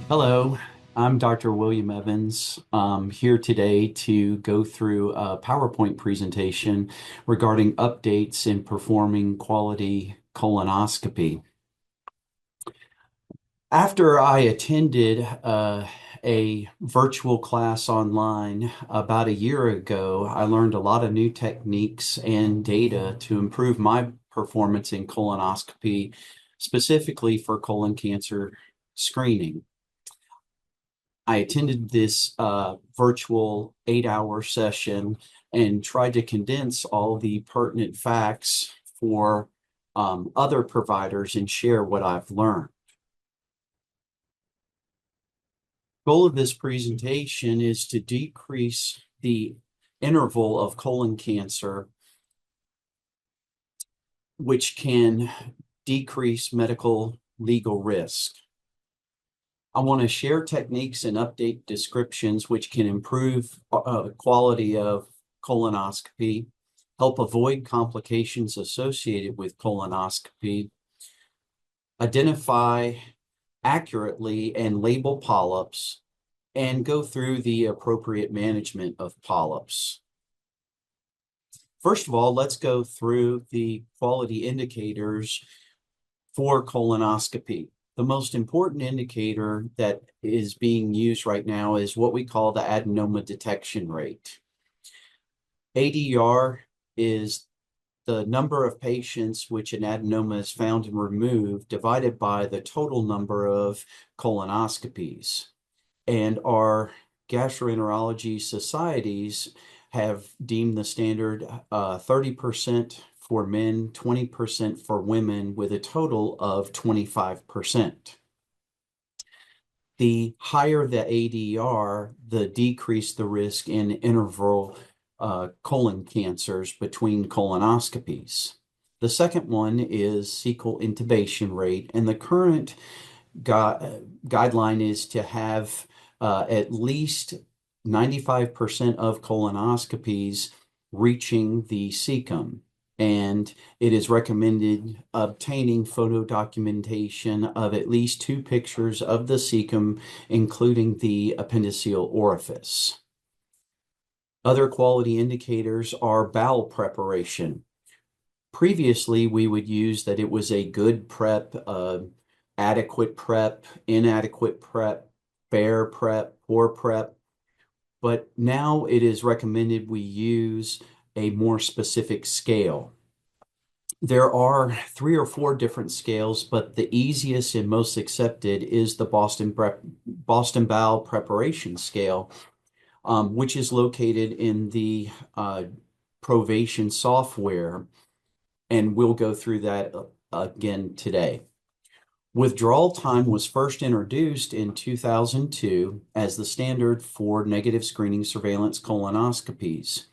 Hello, I'm Dr. William Evans. Here today to go through a PowerPoint presentation regarding updates in performing quality colonoscopy. After I attended a virtual class online about a year ago, I learned a lot of new techniques and data to improve my performance in colonoscopy, specifically for colon cancer screening. I attended this virtual 8-hour session and tried to condense all the pertinent facts for other providers and share what I've learned. Goal of this presentation is to decrease the interval of colon cancer, which can decrease medical legal risk. I want to share techniques and update descriptions which can improve quality of colonoscopy, help avoid complications associated with colonoscopy, identify accurately and label polyps, and go through the appropriate management of polyps. First of all, let's go through the quality indicators for colonoscopy. The most important indicator that is being used right now is what we call the adenoma detection rate. ADR is the number of patients which an adenoma is found and removed divided by the total number of colonoscopies. And our gastroenterology societies have deemed the standard 30% for men, 20% for women, with a total of 25%. The higher the ADR, the decrease the risk in interval colon cancers between colonoscopies. The second one is cecal intubation rate, and the current guideline is to have at least 95% of colonoscopies reaching the cecum, and it is recommended obtaining photo documentation of at least 2 pictures of the cecum, including the appendiceal orifice. Other quality indicators are bowel preparation. Previously, we would use that it was a good prep, adequate prep, inadequate prep, fair prep, poor prep, but now it is recommended we use a more specific scale. There are 3 or 4 different scales, but the easiest and most accepted is the Boston Bowel Preparation Scale, which is located in the Provation software, and we'll go through that again today. Withdrawal time was first introduced in 2002 as the standard for negative screening surveillance colonoscopies.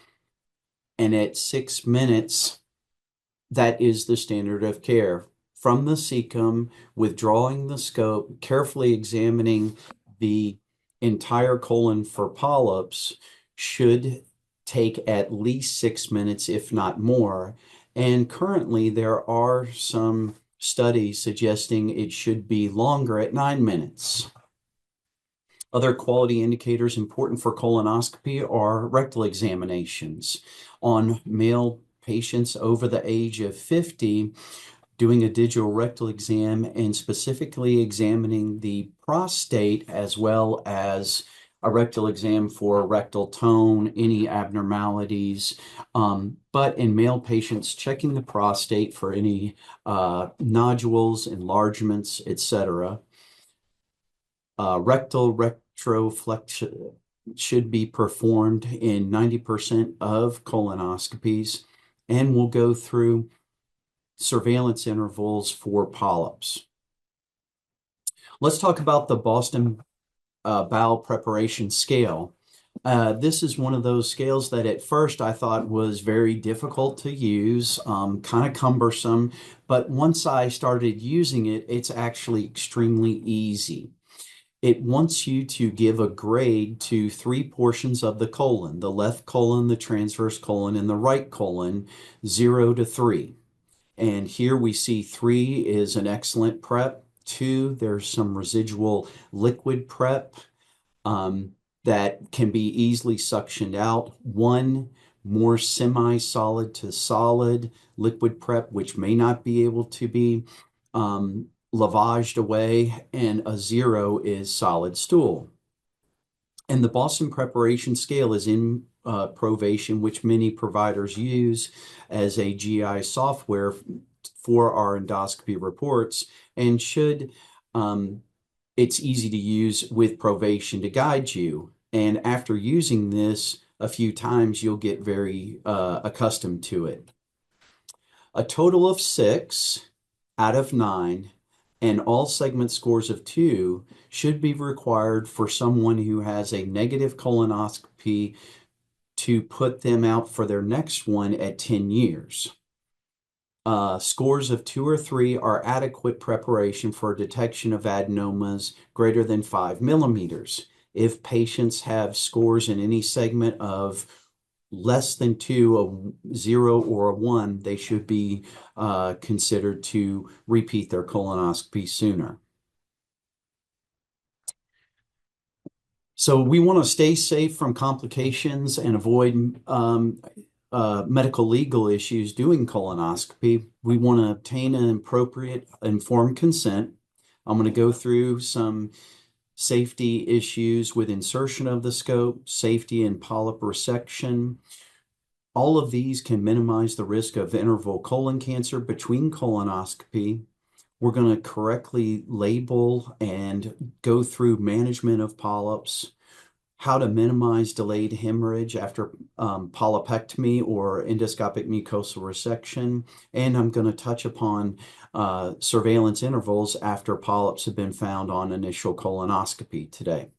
And at 6 minutes, that is the standard of care. From the cecum, withdrawing the scope, carefully examining the entire colon for polyps should take at least 6 minutes, if not more. And currently, there are some studies suggesting it should be longer at 9 minutes. Other quality indicators important for colonoscopy are rectal examinations. On male patients over the age of 50, doing a digital rectal exam and specifically examining the prostate as well as a rectal exam for rectal tone, any abnormalities, but in male patients, checking the prostate for any nodules, enlargements, etc. Rectal retroflexion should be performed in 90% of colonoscopies, and we'll go through surveillance intervals for polyps. Let's talk about the Boston Bowel Preparation Scale. This is one of those scales that at first I thought was very difficult to use, kind of cumbersome, but once I started using it, it's actually extremely easy. It wants you to give a grade to 3 portions of the colon, the left colon, the transverse colon, and the right colon, 0 to 3. And here we see 3 is an excellent prep, Two, there's some residual liquid prep that can be easily suctioned out. One, more semi-solid to solid liquid prep, which may not be able to be lavaged away. And a zero is solid stool. And the Boston preparation scale is in Provation, which many providers use as a GI software for our endoscopy reports, and it's easy to use with Provation to guide you. And after using this a few times, you'll get very accustomed to it. A total of 6 out of 9 and all segment scores of 2 should be required for someone who has a negative colonoscopy to put them out for their next one at 10 years. Scores of 2 or 3 are adequate preparation for detection of adenomas greater than 5 millimeters. If patients have scores in any segment of less than 2, a 0 or a 1, they should be considered to repeat their colonoscopy sooner. So we want to stay safe from complications and avoid medical legal issues doing colonoscopy. We want to obtain an appropriate informed consent. I'm going to go through some safety issues with insertion of the scope, safety in polyp resection. All of these can minimize the risk of interval colon cancer between colonoscopy. We're going to correctly label and go through management of polyps, how to minimize delayed hemorrhage after polypectomy or endoscopic mucosal resection, and I'm going to touch upon surveillance intervals after polyps have been found on initial colonoscopy today.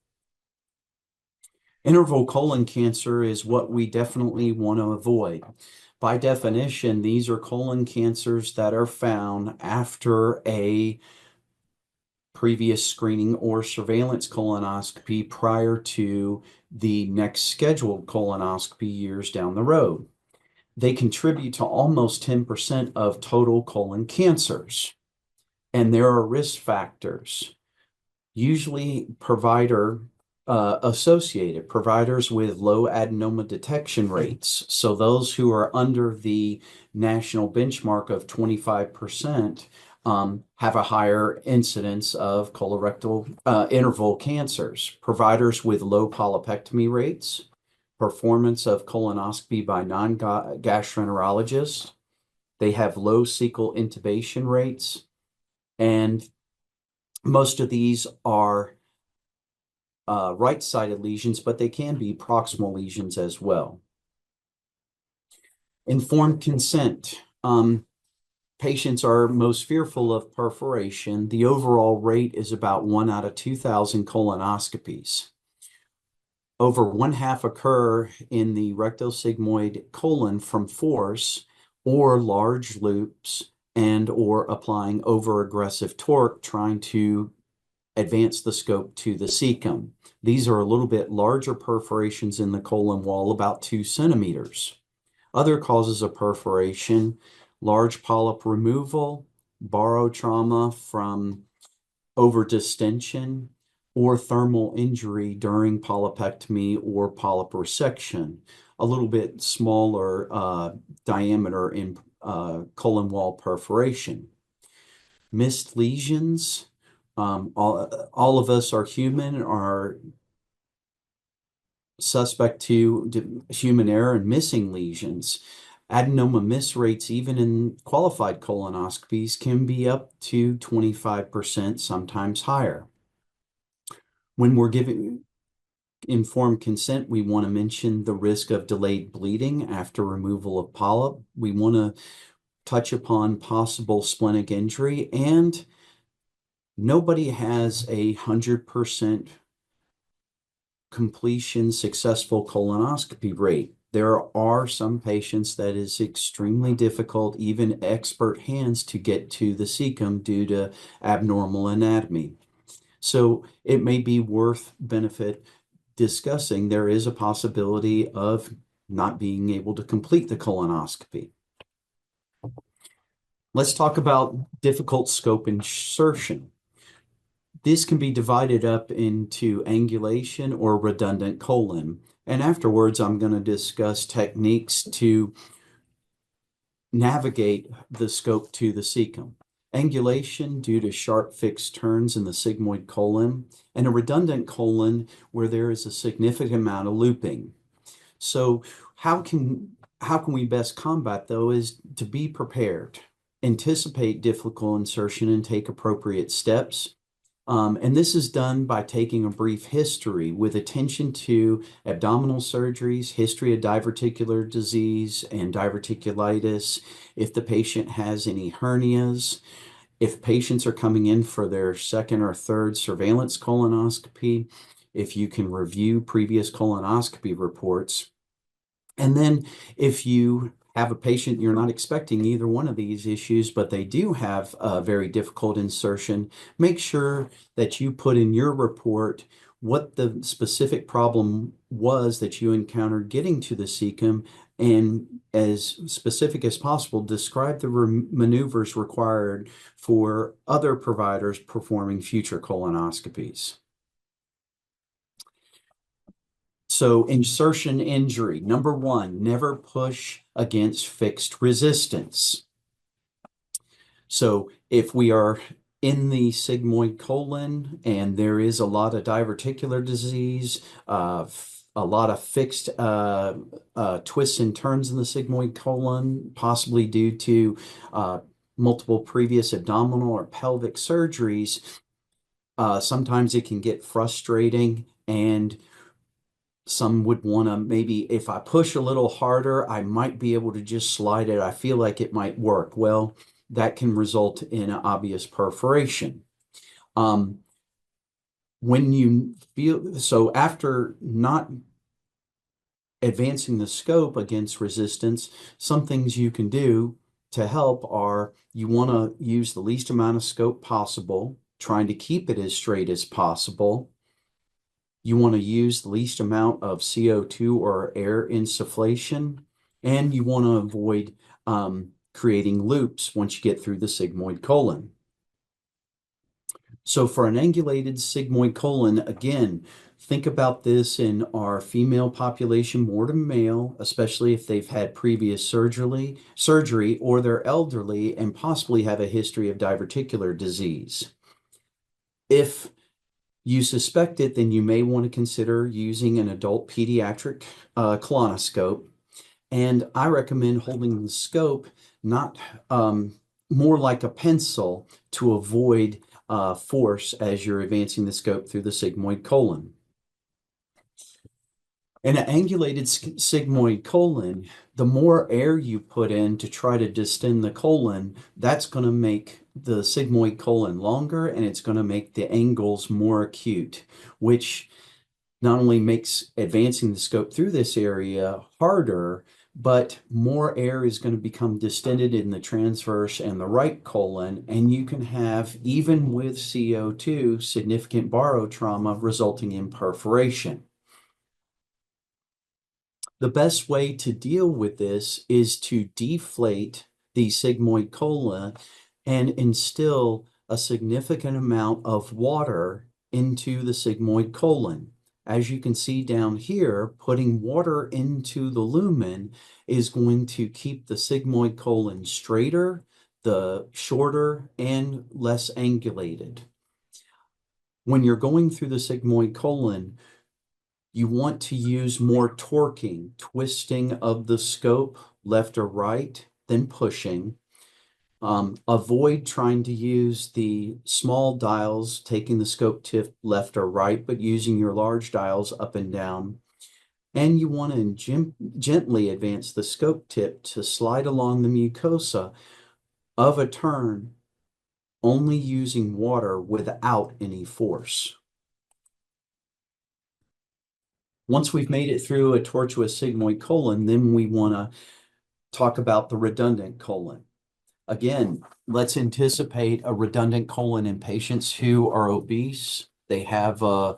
Interval colon cancer is what we definitely want to avoid. By definition, these are colon cancers that are found after a previous screening or surveillance colonoscopy prior to the next scheduled colonoscopy years down the road. They contribute to almost 10% of total colon cancers. And there are risk factors, usually provider associated, providers with low adenoma detection rates. So those who are under the national benchmark of 25% have a higher incidence of colorectal interval cancers. Providers with low polypectomy rates, performance of colonoscopy by non-gastroenterologists. They have low cecal intubation rates, and most of these are right-sided lesions, but they can be proximal lesions as well. Informed consent. Patients are most fearful of perforation. The overall rate is about 1 out of 2,000 colonoscopies. Over 1/2 occur in the rectosigmoid colon from force or large loops and or applying over-aggressive torque trying to advance the scope to the cecum. These are a little bit larger perforations in the colon wall, about 2 centimeters. Other causes of perforation: large polyp removal, barotrauma from overdistension, or thermal injury during polypectomy or polyp resection. A little bit smaller diameter in colon wall perforation. Missed lesions. All of us are human, are suspect to human error and missing lesions. Adenoma miss rates, even in qualified colonoscopies, can be up to 25%, sometimes higher. When we're giving informed consent, we want to mention the risk of delayed bleeding after removal of polyp. We want to touch upon possible splenic injury, and nobody has 100% completion successful colonoscopy rate. There are some patients that is extremely difficult, even expert hands, to get to the cecum due to abnormal anatomy. So it may be worth benefit discussing. There is a possibility of not being able to complete the colonoscopy. Let's talk about difficult scope insertion. This can be divided up into angulation or redundant colon. And afterwards, I'm going to discuss techniques to navigate the scope to the cecum. Angulation due to sharp fixed turns in the sigmoid colon, and a redundant colon where there is a significant amount of looping. So how can we best combat though is to be prepared, anticipate difficult insertion and take appropriate steps. And this is done by taking a brief history with attention to abdominal surgeries, history of diverticular disease and diverticulitis, if the patient has any hernias, if patients are coming in for their second or third surveillance colonoscopy, if you can review previous colonoscopy reports. And then if you have a patient, you're not expecting either one of these issues, but they do have a very difficult insertion, make sure that you put in your report what the specific problem was that you encountered getting to the cecum, and as specific as possible, describe the maneuvers required for other providers performing future colonoscopies. So insertion injury, number one, never push against fixed resistance. So if we are in the sigmoid colon and there is a lot of diverticular disease, a lot of fixed twists and turns in the sigmoid colon, possibly due to multiple previous abdominal or pelvic surgeries, sometimes it can get frustrating, and some would want to maybe, if I push a little harder, I might be able to just slide it. I feel like it might work. Well, that can result in an obvious perforation. When you feel, so after not advancing the scope against resistance, some things you can do to help are you want to use the least amount of scope possible, trying to keep it as straight as possible. You want to use the least amount of CO2 or air insufflation, and you want to avoid creating loops once you get through the sigmoid colon. So for an angulated sigmoid colon, again, think about this in our female population more than male, especially if they've had previous surgery or they're elderly and possibly have a history of diverticular disease. If you suspect it, then you may want to consider using an adult pediatric colonoscope. And I recommend holding the scope not more like a pencil to avoid force as you're advancing the scope through the sigmoid colon. In an angulated sigmoid colon, the more air you put in to try to distend the colon, that's going to make the sigmoid colon longer, and it's going to make the angles more acute, which not only makes advancing the scope through this area harder, but more air is going to become distended in the transverse and the right colon, and you can have, even with CO2, significant barotrauma resulting in perforation. The best way to deal with this is to deflate the sigmoid colon and instill a significant amount of water into the sigmoid colon. As you can see down here, putting water into the lumen is going to keep the sigmoid colon straighter, the shorter, and less angulated. When you're going through the sigmoid colon, you want to use more torquing, twisting of the scope left or right, then pushing. Avoid trying to use the small dials, taking the scope tip left or right, but using your large dials up and down. And you want to gently advance the scope tip to slide along the mucosa of a turn, only using water without any force. Once we've made it through a tortuous sigmoid colon, then we want to talk about the redundant colon. Again, let's anticipate a redundant colon in patients who are obese. They have a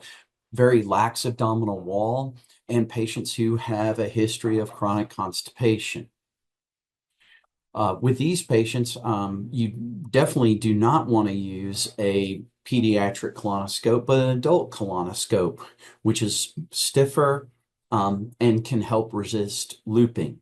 very lax abdominal wall, and patients who have a history of chronic constipation. With these patients, you definitely do not want to use a pediatric colonoscope, but an adult colonoscope, which is stiffer and can help resist looping.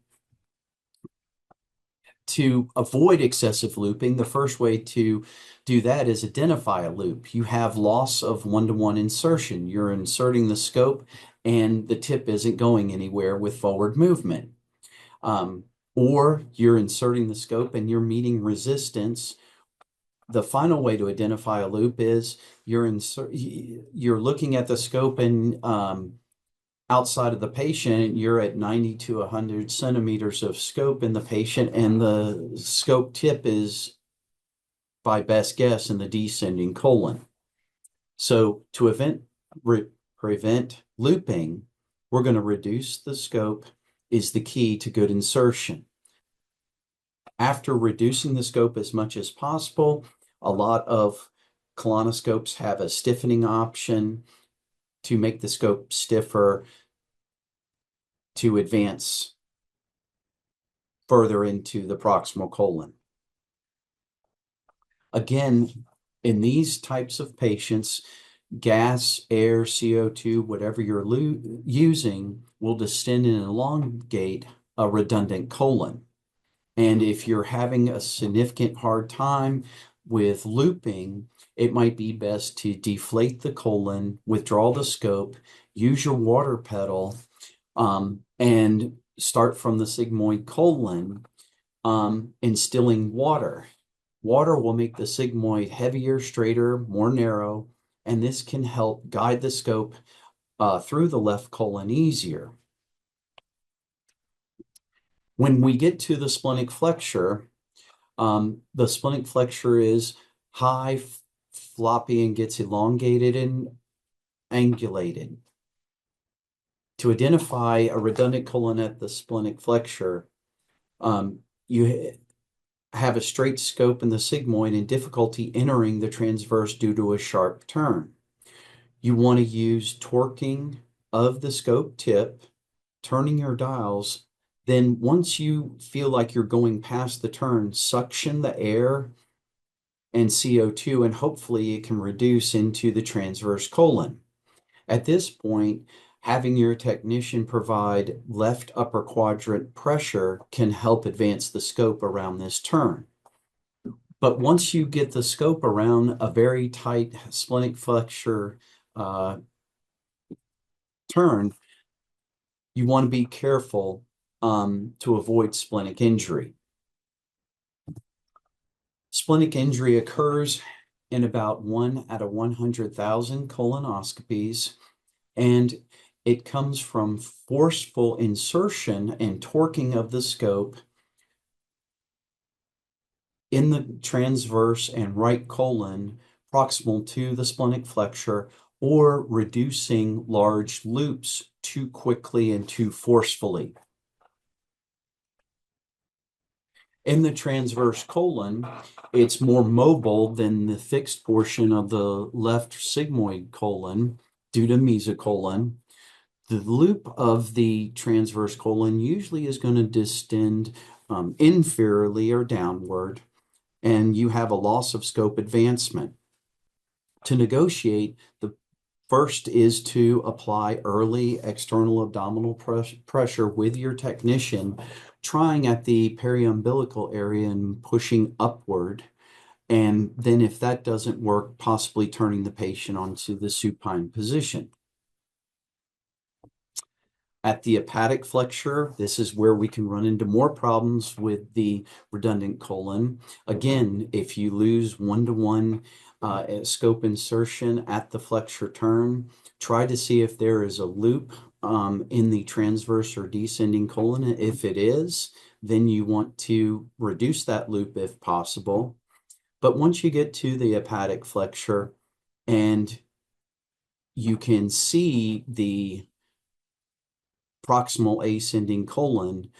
To avoid excessive looping, the first way to do that is identify a loop. You have loss of one-to-one insertion. You're inserting the scope and the tip isn't going anywhere with forward movement. Um, or you're inserting the scope and you're meeting resistance. The final way to identify a loop is you're looking at the scope and outside of the patient, you're at 90 to 100 centimeters of scope in the patient, and the scope tip is, by best guess, in the descending colon. So to prevent looping, we're going to reduce the scope is the key to good insertion. After reducing the scope as much as possible, a lot of colonoscopes have a stiffening option to make the scope stiffer to advance further into the proximal colon. Again, in these types of patients, gas, air, CO2, whatever you're using will distend and elongate a redundant colon. And if you're having a significant hard time with looping, it might be best to deflate the colon, withdraw the scope, use your water pedal, and start from the sigmoid colon, instilling water. Water will make the sigmoid heavier, straighter, more narrow, and this can help guide the scope through the left colon easier. When we get to the splenic flexure is high, floppy, and gets elongated and angulated. To identify a redundant colon at the splenic flexure, you have a straight scope in the sigmoid and difficulty entering the transverse due to a sharp turn. You want to use torquing of the scope tip, turning your dials. Then once you feel like you're going past the turn, suction the air and CO2, and hopefully it can reduce into the transverse colon. At this point, having your technician provide left upper quadrant pressure can help advance the scope around this turn. But once you get the scope around a very tight splenic flexure turn, you want to be careful to avoid splenic injury. Splenic injury occurs in about 1 out of 100,000 colonoscopies, and it comes from forceful insertion and torquing of the scope in the transverse and right colon proximal to the splenic flexure, or reducing large loops too quickly and too forcefully. In the transverse colon, it's more mobile than the fixed portion of the left sigmoid colon due to mesocolon. The loop of the transverse colon usually is going to distend inferiorly or downward, and you have a loss of scope advancement. To negotiate, the first is to apply early external abdominal pressure with your technician, trying at the periumbilical area and pushing upward. And then if that doesn't work, possibly turning the patient onto the supine position. At the hepatic flexure, this is where we can run into more problems with the redundant colon. Again, if you lose one-to-one scope insertion at the flexure turn, try to see if there is a loop in the transverse or descending colon. If it is, then you want to reduce that loop if possible. But once you get to the hepatic flexure and you can see the proximal ascending colon,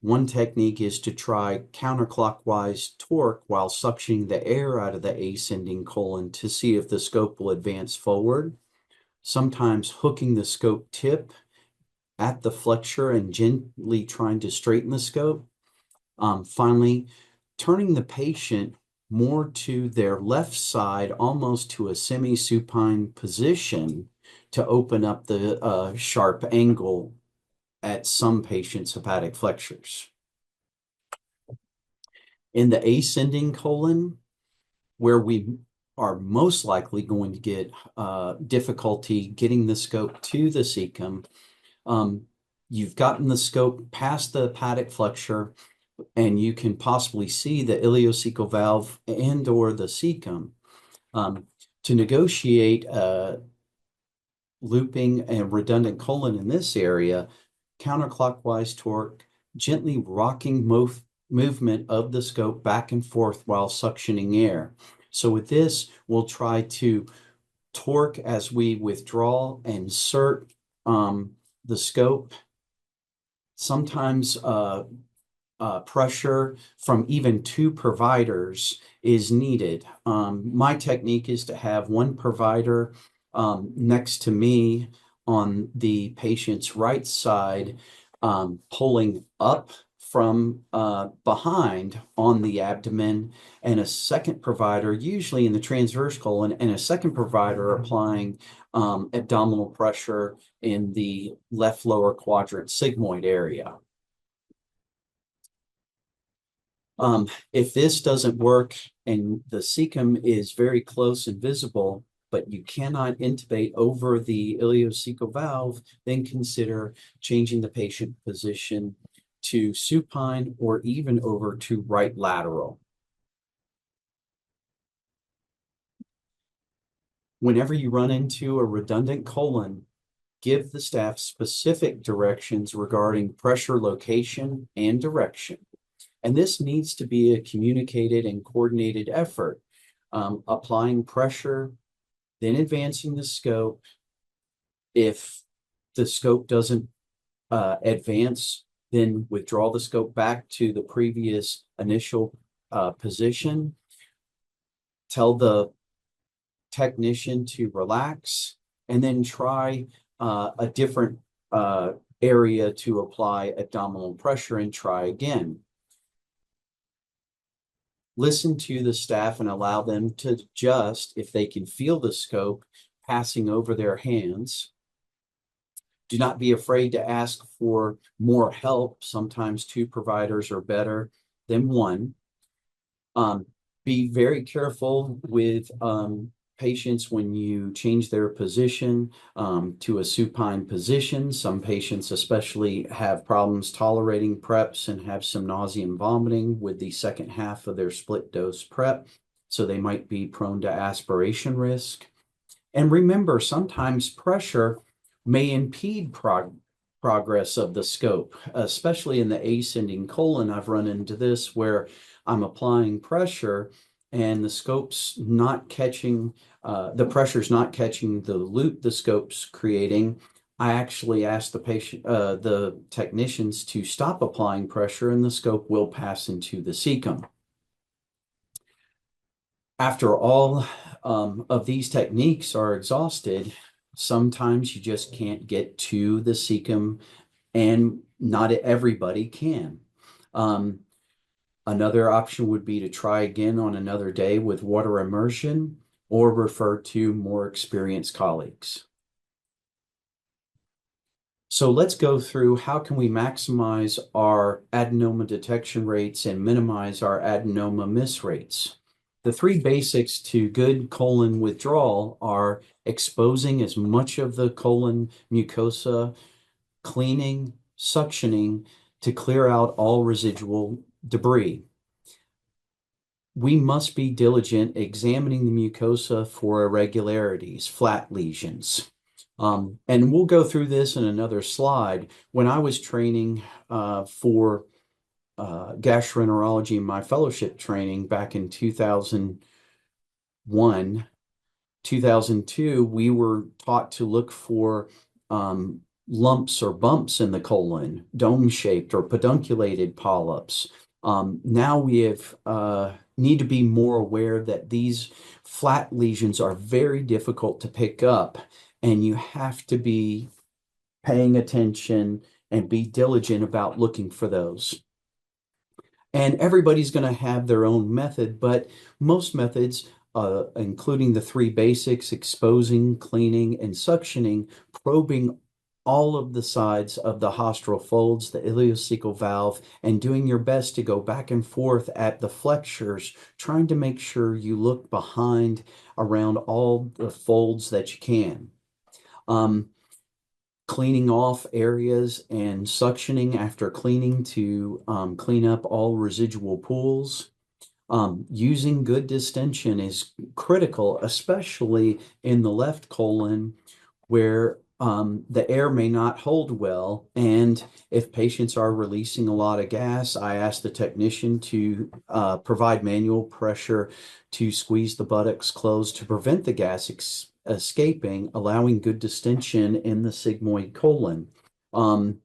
one technique is to try counterclockwise torque while suctioning the air out of the ascending colon to see if the scope will advance forward. Sometimes hooking the scope tip at the flexure and gently trying to straighten the scope Finally, turning the patient more to their left side, almost to a semi-supine position to open up the sharp angle at some patients' hepatic flexures. In the ascending colon, where we are most likely going to get difficulty getting the scope to the cecum, you've gotten the scope past the hepatic flexure, and you can possibly see the ileocecal valve and or the cecum. To negotiate looping and redundant colon in this area, counterclockwise torque, gently rocking movement of the scope back and forth while suctioning air. So with this, we'll try to torque as we withdraw and insert the scope. Sometimes pressure from even two providers is needed. My technique is to have one provider next to me on the patient's right side, pulling up from behind on the abdomen, and a second provider, usually in the transverse colon, and a second provider applying abdominal pressure in the left lower quadrant sigmoid area. If this doesn't work and the cecum is very close and visible, but you cannot intubate over the ileocecal valve, then consider changing the patient position to supine or even over to right lateral. Whenever you run into a redundant colon, give the staff specific directions regarding pressure location and direction. And this needs to be a communicated and coordinated effort. Applying pressure, then advancing the scope. If the scope doesn't advance, then withdraw the scope back to the previous initial position. Tell the technician to relax, and then try a different area to apply abdominal pressure and try again. Listen to the staff and allow them to adjust if they can feel the scope passing over their hands. Do not be afraid to ask for more help. Sometimes two providers are better than one. Be very careful with patients when you change their position to a supine position. Some patients especially have problems tolerating preps and have some nausea and vomiting with the second half of their split dose prep, so they might be prone to aspiration risk. And remember, sometimes pressure may impede progress of the scope, especially in the ascending colon. I've run into this where I'm applying pressure and the scope's not catching, the pressure's not catching the loop the scope's creating. I actually ask the patient, the technicians to stop applying pressure, and the scope will pass into the cecum. After all of these techniques are exhausted, sometimes you just can't get to the cecum, and not everybody can. Another option would be to try again on another day with water immersion, or refer to more experienced colleagues. So let's go through how can we maximize our adenoma detection rates and minimize our adenoma miss rates. The three basics to good colon withdrawal are exposing as much of the colon mucosa, cleaning, suctioning to clear out all residual debris. We must be diligent examining the mucosa for irregularities, flat lesions. And we'll go through this in another slide. When I was training for gastroenterology in my fellowship training back in 2001, 2002, we were taught to look for lumps or bumps in the colon, dome-shaped or pedunculated polyps. Now we have need to be more aware that these flat lesions are very difficult to pick up, and you have to be paying attention and be diligent about looking for those. And everybody's going to have their own method, but most methods, including the three basics, exposing, cleaning, and suctioning, probing all of the sides of the haustral folds, the ileocecal valve, and doing your best to go back and forth at the flexures, trying to make sure you look behind around all the folds that you can. Um, Cleaning off areas and suctioning after cleaning to clean up all residual pools. Using good distension is critical, especially in the left colon where the air may not hold well. And if patients are releasing a lot of gas, I ask the technician to provide manual pressure to squeeze the buttocks closed to prevent the gas escaping, allowing good distension in the sigmoid colon.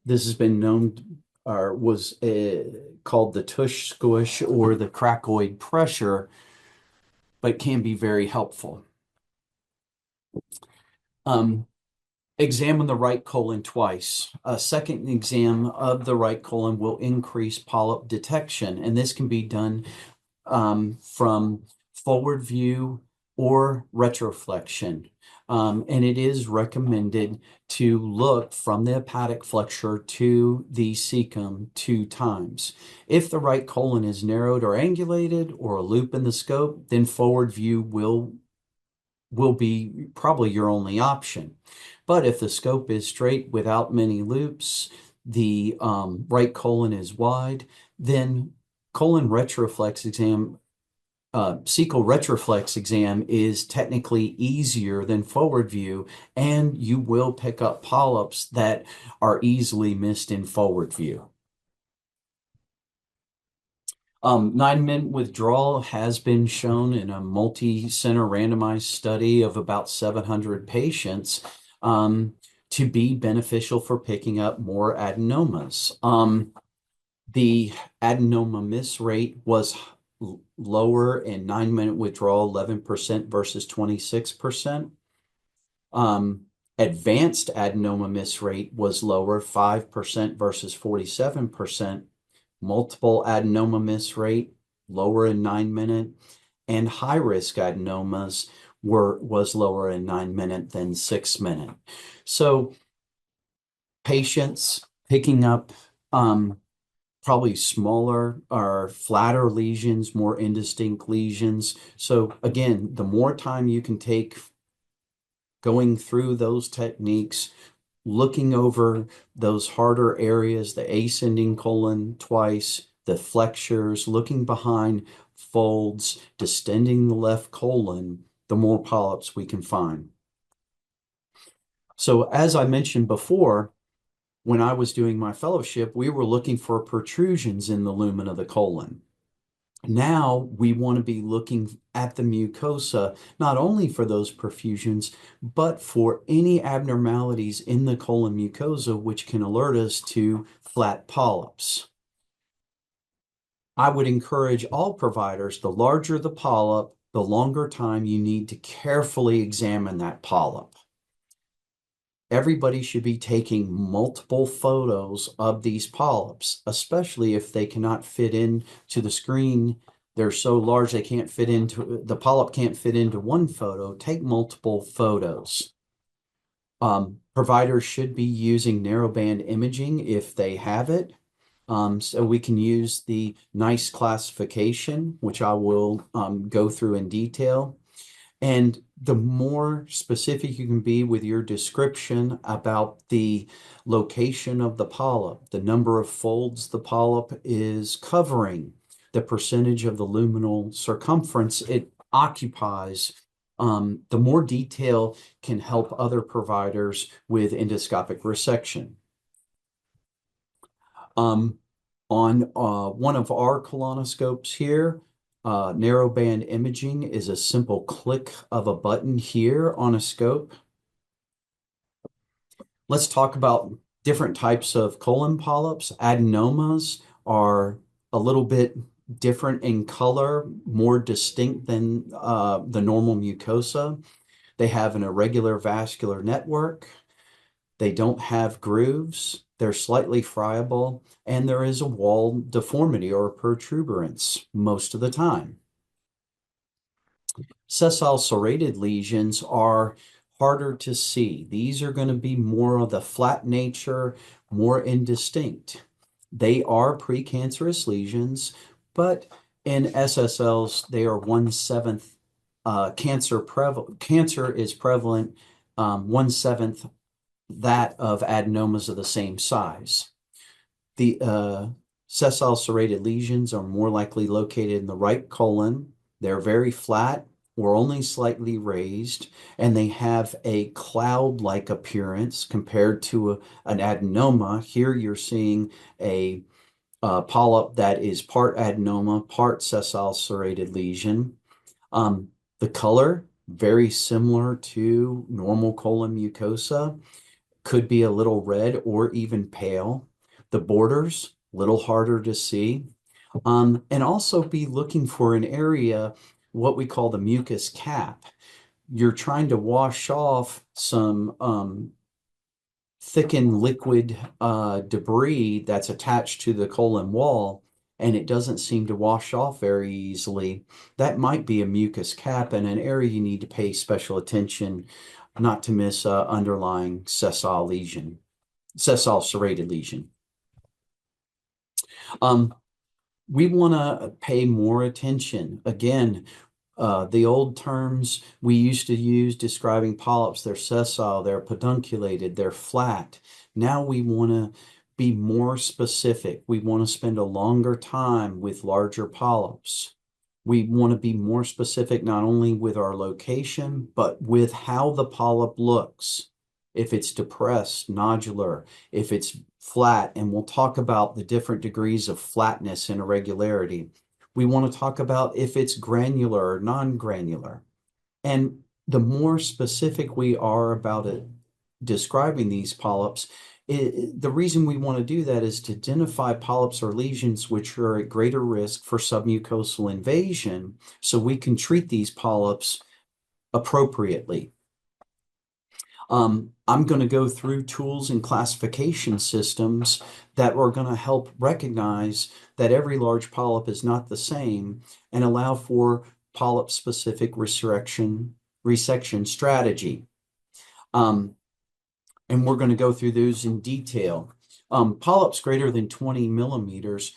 This has been known or was called the tush squish or the cricoid pressure, but can be very helpful. Um, Examine the right colon twice. A second exam of the right colon will increase polyp detection, and this can be done from forward view or retroflexion. And it is recommended to look from the hepatic flexure to the cecum 2 times. If the right colon is narrowed or angulated or a loop in the scope, then forward view will be probably your only option. But if the scope is straight without many loops, the right colon is wide, then colon retroflex exam, cecal retroflex exam is technically easier than forward view, and you will pick up polyps that are easily missed in forward view. 9-minute withdrawal has been shown in a multi-center randomized study of about 700 patients to be beneficial for picking up more adenomas. The adenoma miss rate was lower in 9-minute withdrawal, 11% versus 26%. Advanced adenoma miss rate was lower, 5% versus 47%. Multiple adenoma miss rate, lower in 9-minute, and high-risk adenomas was lower in 9-minute than 6-minute. So patients picking up probably smaller or flatter lesions, more indistinct lesions. So again, the more time you can take going through those techniques, looking over those harder areas, the ascending colon twice, the flexures, looking behind folds, distending the left colon, the more polyps we can find. So as I mentioned before, when I was doing my fellowship, we were looking for protrusions in the lumen of the colon. Now we want to be looking at the mucosa, not only for those perfusions, but for any abnormalities in the colon mucosa, which can alert us to flat polyps. I would encourage all providers, the larger the polyp, the longer time you need to carefully examine that polyp. Everybody should be taking multiple photos of these polyps, especially if they cannot fit into the screen. They're so large they can't fit into, the polyp can't fit into one photo. Take multiple photos. Providers should be using narrowband imaging if they have it. So we can use the NICE classification, which I will go through in detail. And the more specific you can be with your description about the location of the polyp, the number of folds the polyp is covering, the percentage of the luminal circumference it occupies, the more detail can help other providers with endoscopic resection. On one of our colonoscopes here, narrowband imaging is a simple click of a button here on a scope. Let's talk about different types of colon polyps. Adenomas are a little bit different in color, more distinct than the normal mucosa. They have an irregular vascular network. They don't have grooves. they're slightly friable, and there is a wall deformity or protuberance most of the time. Sessile serrated lesions are harder to see. These are going to be more of the flat nature, more indistinct. They are precancerous lesions, but in SSLs, they are 1/7 cancer is prevalent 1/7 that of adenomas of the same size. The sessile serrated lesions are more likely located in the right colon. They're very flat or only slightly raised, and they have a cloud-like appearance compared to an adenoma. Here you're seeing a polyp that is part adenoma, part sessile serrated lesion. The color, very similar to normal colon mucosa, could be a little red or even pale. The borders, a little harder to see. And also be looking for an area, what we call the mucus cap. You're trying to wash off some thickened liquid debris that's attached to the colon wall, and it doesn't seem to wash off very easily. That might be a mucus cap and an area you need to pay special attention not to miss underlying sessile lesion, sessile serrated lesion. We want to pay more attention. Again, the old terms we used to use describing polyps, they're sessile, they're pedunculated, they're flat. Now we want to be more specific. We want to spend a longer time with larger polyps. We want to be more specific not only with our location, but with how the polyp looks. If it's depressed, nodular, if it's flat, and we'll talk about the different degrees of flatness and irregularity. We want to talk about if it's granular or non-granular. And the more specific we are about it, describing these polyps, the reason we want to do that is to identify polyps or lesions which are at greater risk for submucosal invasion so we can treat these polyps appropriately. I'm going to go through tools and classification systems that are going to help recognize that every large polyp is not the same and allow for polyp-specific resection strategy. And we're going to go through those in detail. Polyps greater than 20 millimeters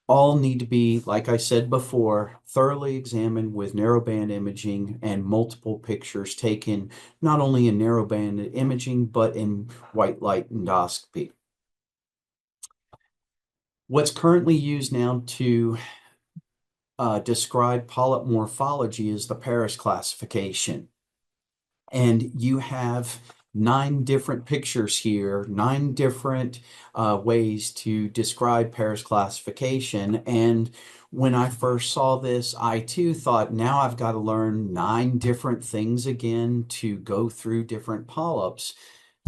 all need to be, like I said before, thoroughly examined with narrowband imaging and multiple pictures taken, not only in narrowband imaging, but in white light endoscopy. What's currently used now to describe polyp morphology is the Paris classification. And you have 9 different pictures here, 9 different ways to describe Paris classification. And when I first saw this, I too thought, now I've got to learn 9 different things again to go through different polyps.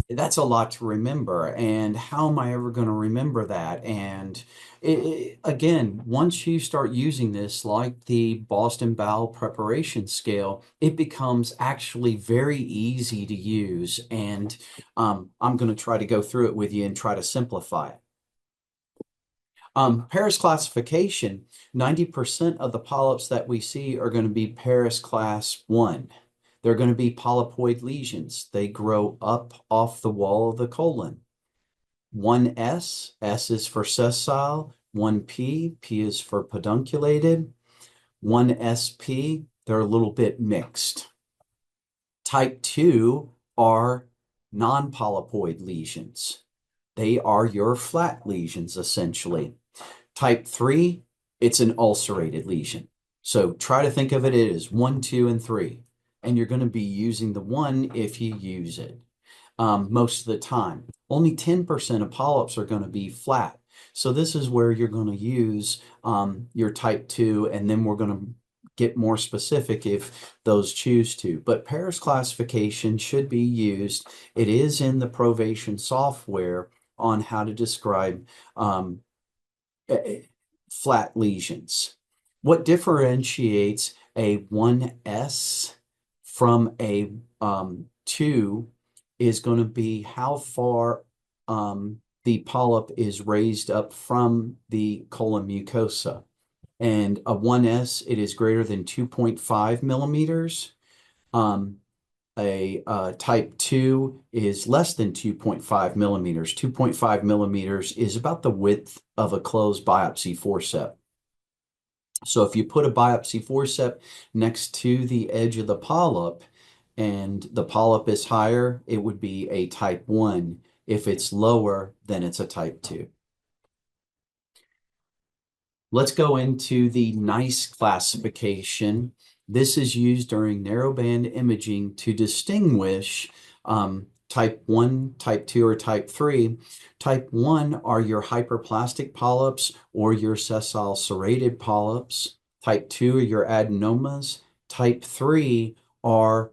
That's a lot to remember. And how am I ever going to remember that? And again, once you start using this, like the Boston Bowel Preparation Scale, it becomes actually very easy to use. And I'm going to try to go through it with you and try to simplify it. Paris classification, 90% of the polyps that we see are going to be Paris class 1. They're going to be polypoid lesions. They grow up off the wall of the colon. 1S, S is for sessile. 1P, P is for pedunculated. 1SP, they're a little bit mixed. Type 2 are non-polypoid lesions. They are your flat lesions, essentially. Type 3, it's an ulcerated lesion. So try to think of it as 1, 2, and 3. And you're going to be using the 1 if you use it most of the time. Only 10% of polyps are going to be flat. So this is where you're going to use your type 2, and then we're going to get more specific if those choose to. But Paris classification should be used. It is in the Provation software on how to describe flat lesions. What differentiates a 1S from a 2 is going to be how far the polyp is raised up from the colon mucosa. And a 1S, it is greater than 2.5 millimeters. A type 2 is less than 2.5 millimeters. 2.5 millimeters is about the width of a closed biopsy forceps. So if you put a biopsy forceps next to the edge of the polyp and the polyp is higher, it would be a type 1. If it's lower, then it's a type 2. Let's go into the NICE classification. This is used during narrowband imaging to distinguish type 1, type 2, or type 3. Type 1 are your hyperplastic polyps or your sessile serrated polyps. Type 2 are your adenomas. Type 3 are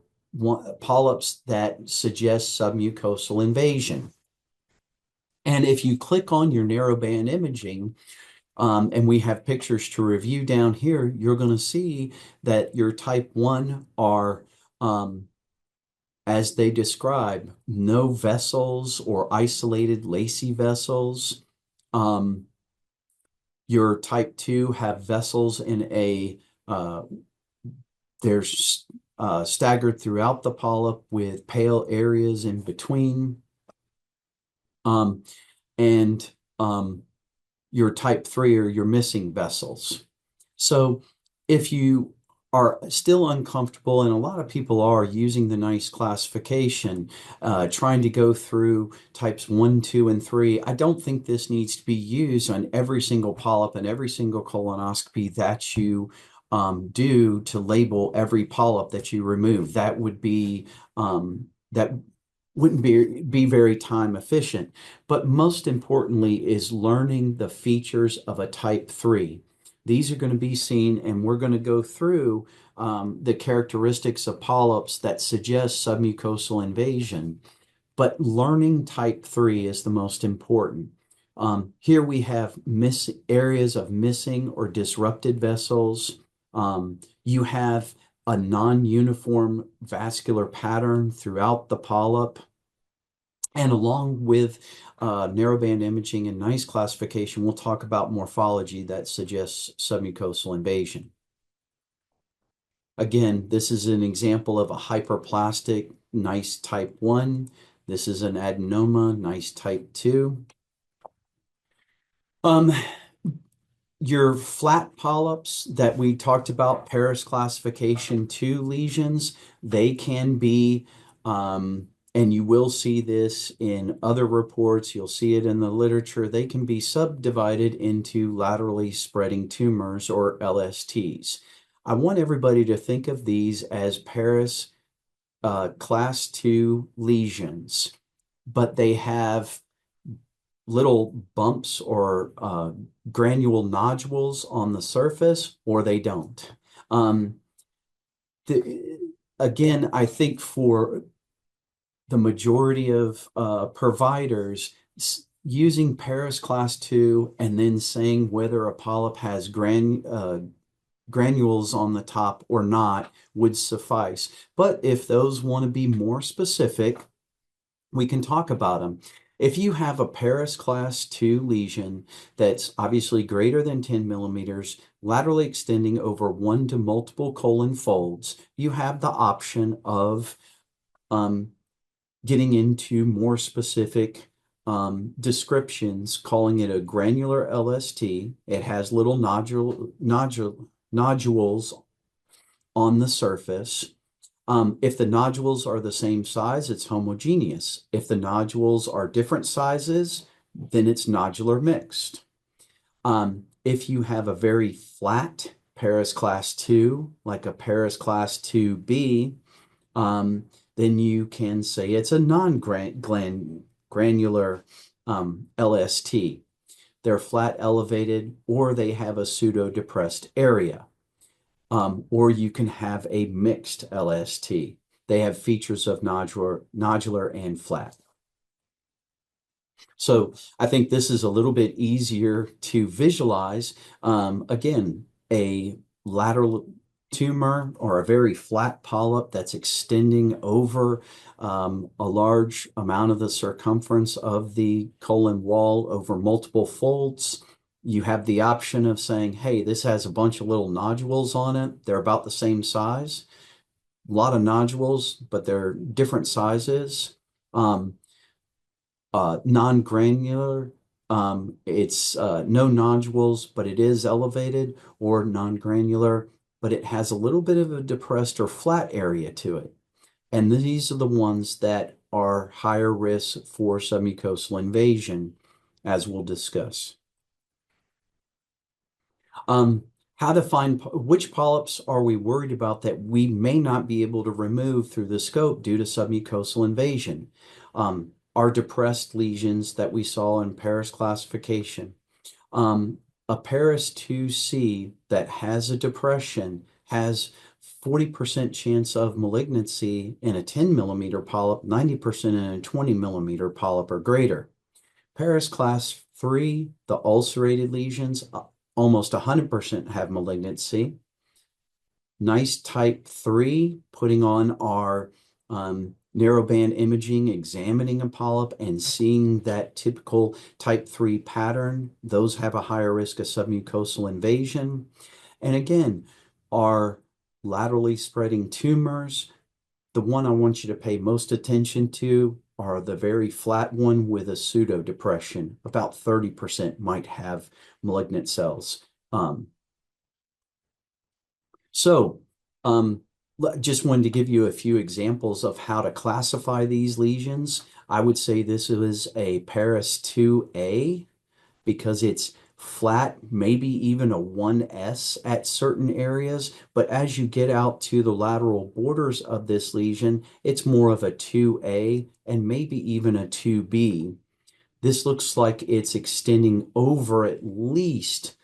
polyps that suggest submucosal invasion. And if you click on your narrowband imaging, and we have pictures to review down here, you're going to see that your type 1 are, as they describe, no vessels or isolated lacy vessels. Your type 2 have vessels in they're staggered throughout the polyp with pale areas in between. And your type 3 are your missing vessels. So if you are still uncomfortable, and a lot of people are using the NICE classification, trying to go through types 1, 2, and 3, I don't think this needs to be used on every single polyp and every single colonoscopy that you do to label every polyp that you remove. That would be that wouldn't be very time efficient. But most importantly is learning the features of a type 3. These are going to be seen, and we're going to go through the characteristics of polyps that suggest submucosal invasion. But learning type 3 is the most important. Here we have areas of missing or disrupted vessels. You have a non-uniform vascular pattern throughout the polyp. And along with narrowband imaging and NICE classification, we'll talk about morphology that suggests submucosal invasion. Again, this is an example of a hyperplastic NICE type 1. This is an adenoma, NICE type 2. Your flat polyps that we talked about, Paris classification 2 lesions, they can be, and you will see this in other reports, you'll see it in the literature, they can be subdivided into laterally spreading tumors or LSTs. I want everybody to think of these as Paris class 2 lesions, but they have little bumps or granule nodules on the surface, or they don't. Again, I think for the majority of providers, using Paris class 2 and then saying whether a polyp has granules on the top or not would suffice. But if those want to be more specific, we can talk about them. If you have a Paris class 2 lesion that's obviously greater than 10 millimeters, laterally extending over 1 to multiple colon folds, you have the option of getting into more specific descriptions, calling it a granular LST. It has little nodules on the surface. If the nodules are the same size, it's homogeneous. If the nodules are different sizes, then it's nodular mixed. If you have a very flat Paris class 2, like a Paris class 2B, then you can say it's a non-granular LST. They're flat elevated, or they have a pseudo-depressed area. Or you can have a mixed LST. They have features of nodular and flat. So I think this is a little bit easier to visualize. Again, a lateral tumor or a very flat polyp that's extending over a large amount of the circumference of the colon wall over multiple folds, you have the option of saying, hey, this has a bunch of little nodules on it. They're about the same size. A lot of nodules, but they're different sizes. Um, Non-granular, it's no nodules, but it is elevated, or non-granular, but it has a little bit of a depressed or flat area to it. And these are the ones that are higher risk for submucosal invasion, as we'll discuss. Um, how to find which polyps are we worried about that we may not be able to remove through the scope due to submucosal invasion? Our depressed lesions that we saw in Paris classification. A Paris 2C that has a depression has 40% chance of malignancy in a 10 millimeter polyp, 90% in a 20 millimeter polyp or greater. Paris class 3, the ulcerated lesions, almost 100% have malignancy. Nice type 3, putting on our narrowband imaging, examining a polyp and seeing that typical type 3 pattern. Those have a higher risk of submucosal invasion. And again, our laterally spreading tumors, the one I want you to pay most attention to are the very flat one with a pseudo depression. About 30% might have malignant cells. So, just wanted to give you a few examples of how to classify these lesions. I would say this is a Paris 2A because it's flat, maybe even a 1S at certain areas. But as you get out to the lateral borders of this lesion, it's more of a 2A and maybe even a 2B. This looks like it's extending over at least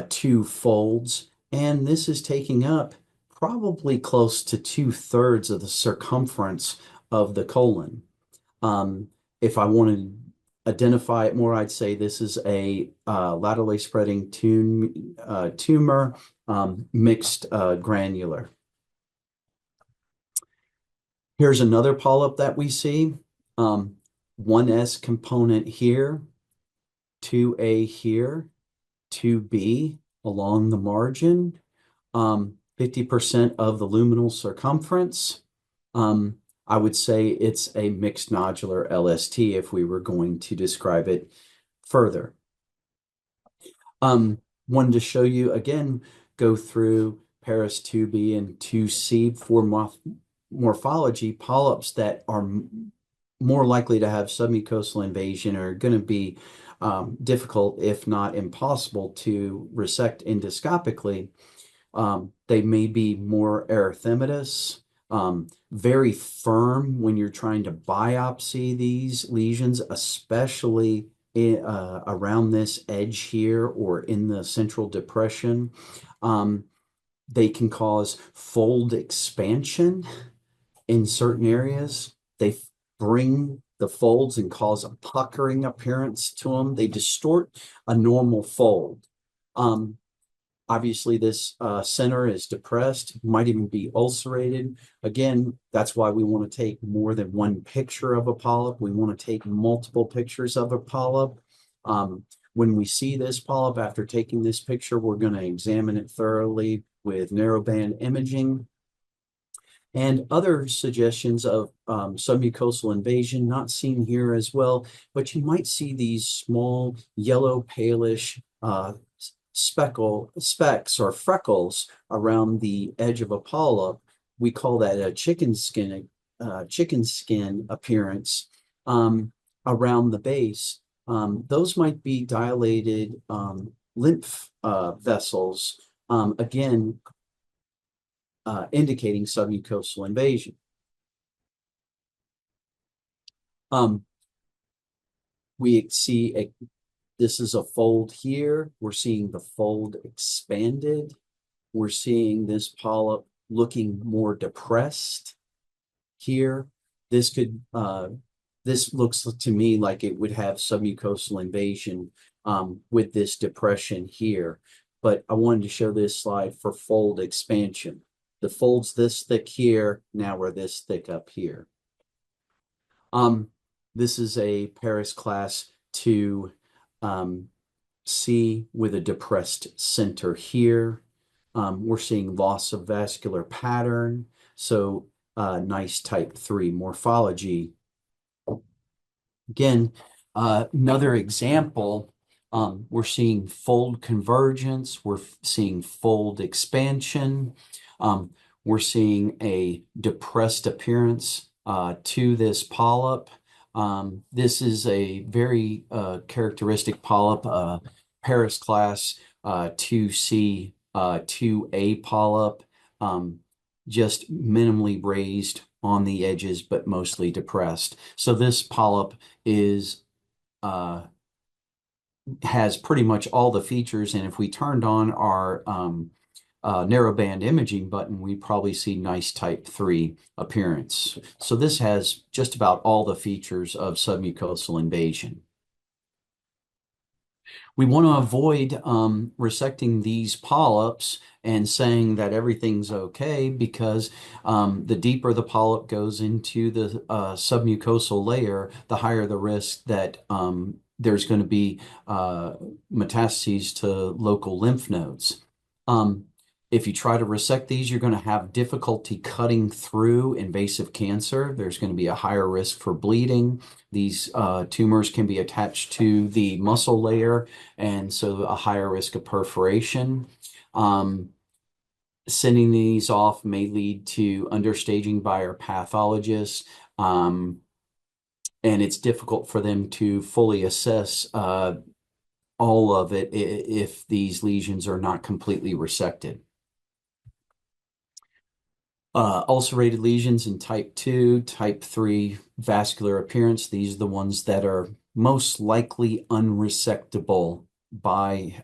2 folds, and this is taking up probably close to 2/3 of the circumference of the colon. If I want to identify it more, I'd say this is a laterally spreading tumor, mixed granular. Here's another polyp that we see. 1S component here, 2A here, 2B along the margin, 50% of the luminal circumference. I would say it's a mixed nodular LST if we were going to describe it further. Wanted to show you again, go through Paris 2B and 2C for morphology. Polyps that are more likely to have submucosal invasion are going to be difficult, if not impossible, to resect endoscopically. They may be more erythematous, very firm when you're trying to biopsy these lesions, especially around this edge here or in the central depression. They can cause fold expansion in certain areas. They bring the folds and cause a puckering appearance to them. They distort a normal fold. Obviously, this center is depressed, might even be ulcerated. Again, that's why we want to take more than one picture of a polyp. We want to take multiple pictures of a polyp. When we see this polyp, after taking this picture, we're going to examine it thoroughly with narrowband imaging. And other suggestions of submucosal invasion, not seen here as well, but you might see these small yellow palish specks or freckles around the edge of a polyp. We call that a chicken skin appearance around the base. Those might be dilated lymph vessels, again, indicating submucosal invasion. We see this is a fold here. We're seeing the fold expanded. We're seeing this polyp looking more depressed here. This looks to me like it would have submucosal invasion with this depression here. But I wanted to show this slide for fold expansion. The fold's this thick here. Now we're this thick up here. Um, this is a Paris class 2 C with a depressed center here. We're seeing loss of vascular pattern. So nice type 3 morphology. Again, another example, we're seeing fold convergence, we're seeing fold expansion, we're seeing a depressed appearance to this polyp. This is a very characteristic polyp, Paris class 2C, 2A polyp, just minimally raised on the edges, but mostly depressed. So this polyp is has pretty much all the features, and if we turned on our narrowband imaging button, we probably see nice type 3 appearance. So this has just about all the features of submucosal invasion. We want to avoid resecting these polyps and saying that everything's okay, because the deeper the polyp goes into the submucosal layer, the higher the risk that there's going to be metastases to local lymph nodes. If you try to resect these, you're going to have difficulty cutting through invasive cancer. There's going to be a higher risk for bleeding. These tumors can be attached to the muscle layer, and so a higher risk of perforation. Sending these off may lead to understaging by our pathologists, and it's difficult for them to fully assess all of it if these lesions are not completely resected. Ulcerated lesions in type 2, type 3 vascular appearance. These are the ones that are most likely unresectable by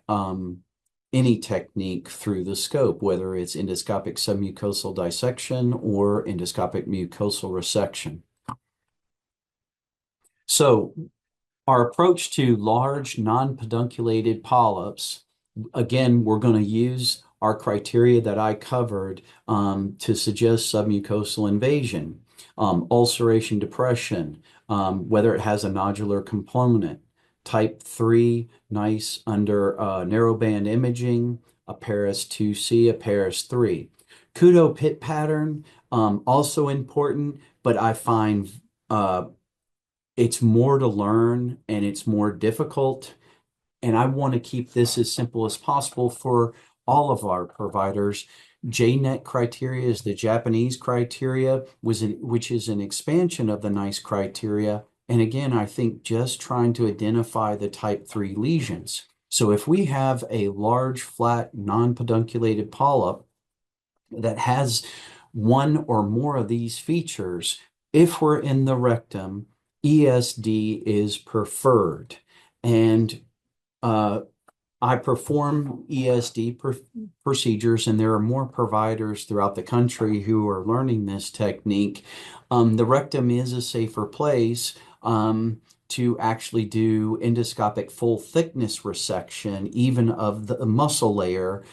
any technique through the scope, whether it's endoscopic submucosal dissection or endoscopic mucosal resection. So our approach to large non-pedunculated polyps, again, we're going to use our criteria that I covered to suggest submucosal invasion, ulceration depression, whether it has a nodular component, type 3, nice under narrowband imaging, a Paris 2C, a Paris 3. Kudo pit pattern, also important, but I find it's more to learn and it's more difficult. And I want to keep this as simple as possible for all of our providers. JNET criteria is the Japanese criteria, which is an expansion of the NICE criteria. And again, I think just trying to identify the type 3 lesions. So if we have a large, flat, non-pedunculated polyp that has one or more of these features, if we're in the rectum, ESD is preferred. And I perform ESD procedures, and there are more providers throughout the country who are learning this technique. The rectum is a safer place to actually do endoscopic full thickness resection, even of the muscle layer,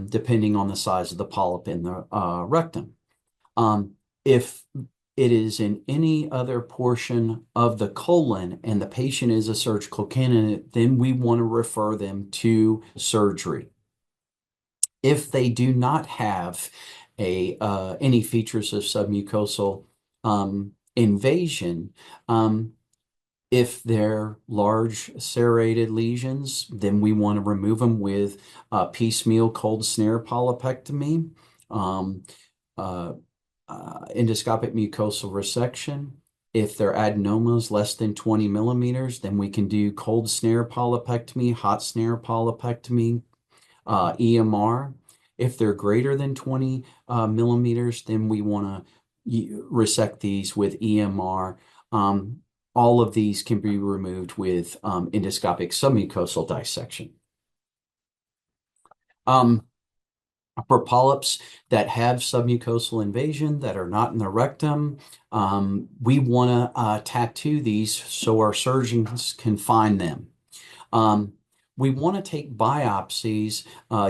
depending on the size of the polyp in the rectum. If it is in any other portion of the colon and the patient is a surgical candidate, then we want to refer them to surgery. If they do not have any features of submucosal invasion, if they're large serrated lesions, then we want to remove them with piecemeal cold snare polypectomy. Endoscopic mucosal resection. If they're adenomas less than 20 millimeters, then we can do cold snare polypectomy, hot snare polypectomy, EMR. If they're greater than 20 millimeters, then we want to resect these with EMR. All of these can be removed with endoscopic submucosal dissection. For polyps that have submucosal invasion that are not in the rectum, we want to tattoo these so our surgeons can find them. We want to take biopsies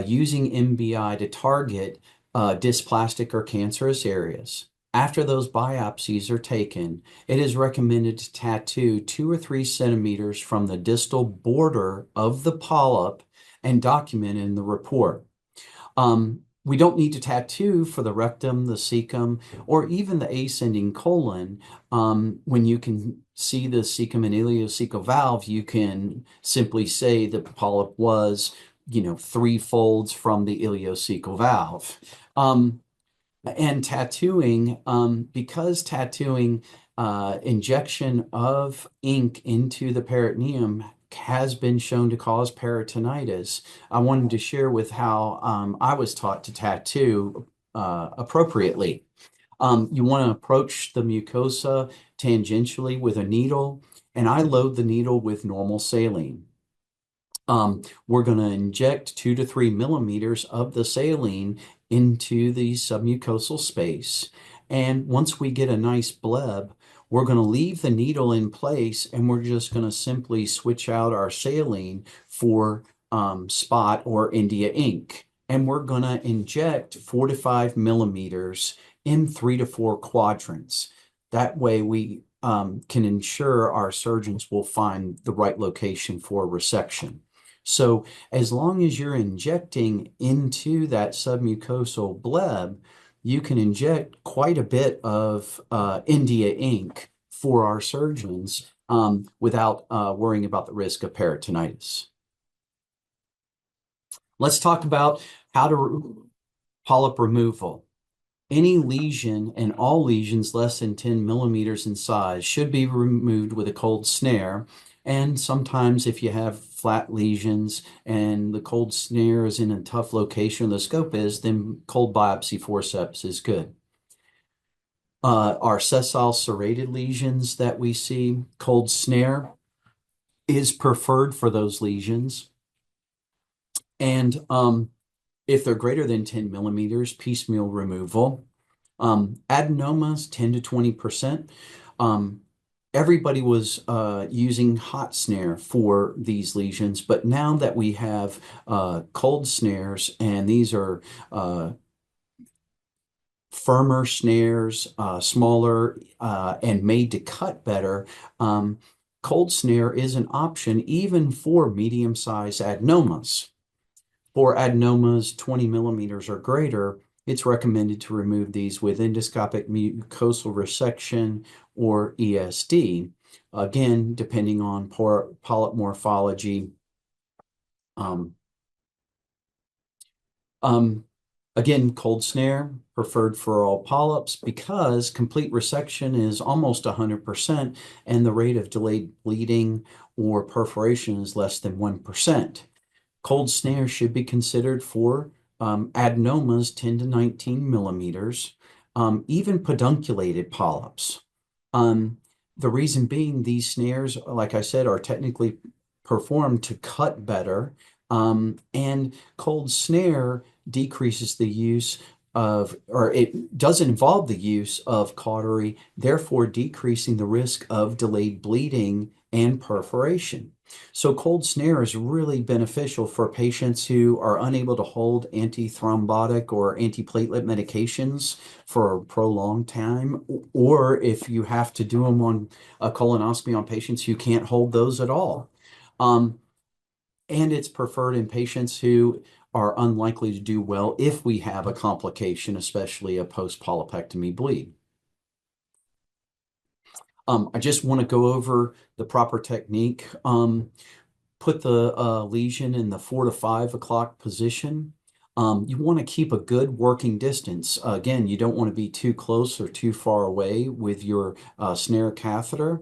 using MBI to target dysplastic or cancerous areas. After those biopsies are taken, it is recommended to tattoo 2 or 3 centimeters from the distal border of the polyp and document in the report. We don't need to tattoo for the rectum, the cecum, or even the ascending colon. When you can see the cecum and ileocecal valve, you can simply say the polyp was, 3 folds from the ileocecal valve. And tattooing, because tattooing injection of ink into the peritoneum has been shown to cause peritonitis, I wanted to share with how I was taught to tattoo appropriately. You want to approach the mucosa tangentially with a needle, and I load the needle with normal saline. We're going to inject 2 to 3 millimeters of the saline into the submucosal space. And once we get a nice bleb, we're going to leave the needle in place and we're just going to simply switch out our saline for spot or India ink. And we're going to inject 4 to 5 millimeters in 3 to 4 quadrants. That way we can ensure our surgeons will find the right location for resection. So as long as you're injecting into that submucosal bleb, you can inject quite a bit of India ink for our surgeons without worrying about the risk of peritonitis. Let's talk about how to polyp removal. Any lesion and all lesions less than 10 millimeters in size should be removed with a cold snare. And sometimes if you have flat lesions and the cold snare is in a tough location, the scope is, then cold biopsy forceps is good. Our sessile serrated lesions that we see, cold snare is preferred for those lesions. And if they're greater than 10 millimeters, piecemeal removal. Adenomas, 10 to 20%. Everybody was using hot snare for these lesions, but now that we have cold snares, and these are firmer snares, smaller, and made to cut better, cold snare is an option even for medium-sized adenomas. For adenomas 20 millimeters or greater, it's recommended to remove these with endoscopic mucosal resection or ESD, again, depending on polyp morphology. Again, cold snare preferred for all polyps because complete resection is almost 100% and the rate of delayed bleeding or perforation is less than 1%. Cold snare should be considered for adenomas 10 to 19 millimeters, even pedunculated polyps. The reason being these snares, like I said, are technically performed to cut better, and cold snare decreases the use of, or it doesn't involve the use of cautery, therefore decreasing the risk of delayed bleeding and perforation. So cold snare is really beneficial for patients who are unable to hold antithrombotic or antiplatelet medications for a prolonged time, or if you have to do them on a colonoscopy on patients who can't hold those at all. And it's preferred in patients who are unlikely to do well if we have a complication, especially a post-polypectomy bleed. I just want to go over the proper technique. Put the lesion in the 4 to 5 o'clock position. You want to keep a good working distance. Again, you don't want to be too close or too far away with your snare catheter.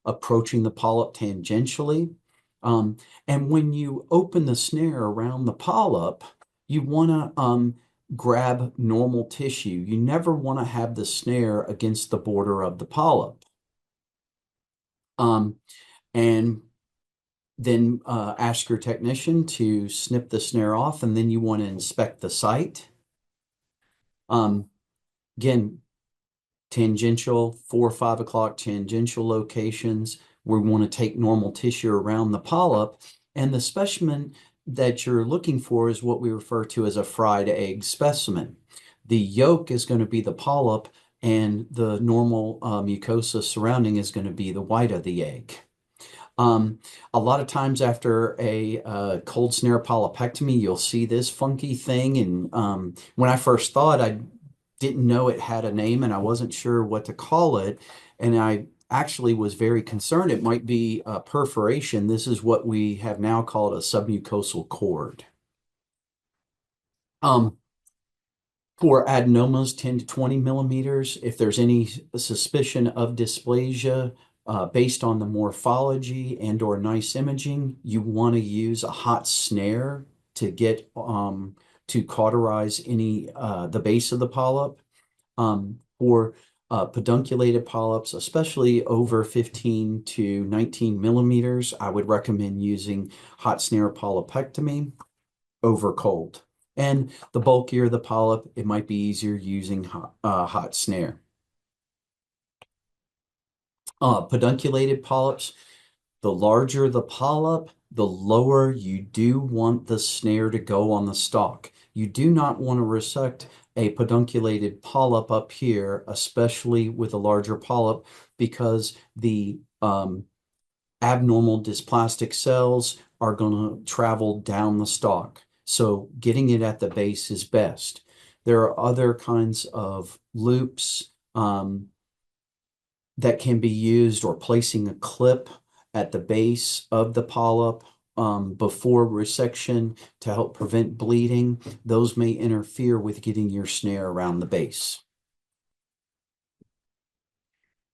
Approaching the polyp tangentially. And when you open the snare around the polyp, you want to grab normal tissue. You never want to have the snare against the border of the polyp. And then ask your technician to snip the snare off, and then you want to inspect the site. Again, tangential, 4 or 5 o'clock tangential locations. We want to take normal tissue around the polyp, and the specimen that you're looking for is what we refer to as a fried egg specimen. The yolk is going to be the polyp, and the normal mucosa surrounding is going to be the white of the egg. A lot of times after a cold snare polypectomy, you'll see this funky thing. And when I first thought, I didn't know it had a name and I wasn't sure what to call it. And I actually was very concerned it might be a perforation. This is what we have now called a submucosal cord. Um, for adenomas, 10 to 20 millimeters, if there's any suspicion of dysplasia based on the morphology and or nice imaging, you want to use a hot snare to get to cauterize any the base of the polyp. For pedunculated polyps, especially over 15 to 19 millimeters, I would recommend using hot snare polypectomy over cold. And the bulkier the polyp, it might be easier using hot snare. Pedunculated polyps, the larger the polyp, the lower you do want the snare to go on the stalk. You do not want to resect a pedunculated polyp up here, especially with a larger polyp, because the abnormal dysplastic cells are going to travel down the stalk. So getting it at the base is best. There are other kinds of loops that can be used, or placing a clip at the base of the polyp before resection to help prevent bleeding. Those may interfere with getting your snare around the base.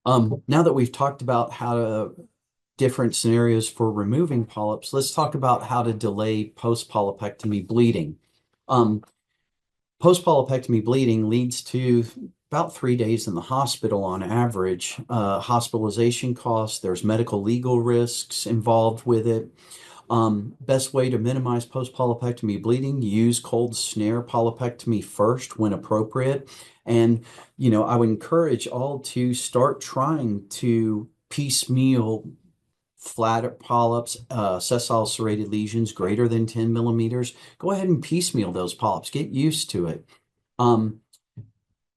Now that we've talked about different scenarios for removing polyps, let's talk about how to delay post-polypectomy bleeding. Post-polypectomy bleeding leads to about 3 days in the hospital on average. Hospitalization costs, there's medical legal risks involved with it. Best way to minimize post-polypectomy bleeding, use cold snare polypectomy first when appropriate. And, I would encourage all to start trying to piecemeal flat polyps, sessile serrated lesions greater than 10 millimeters. Go ahead and piecemeal those polyps. Get used to it.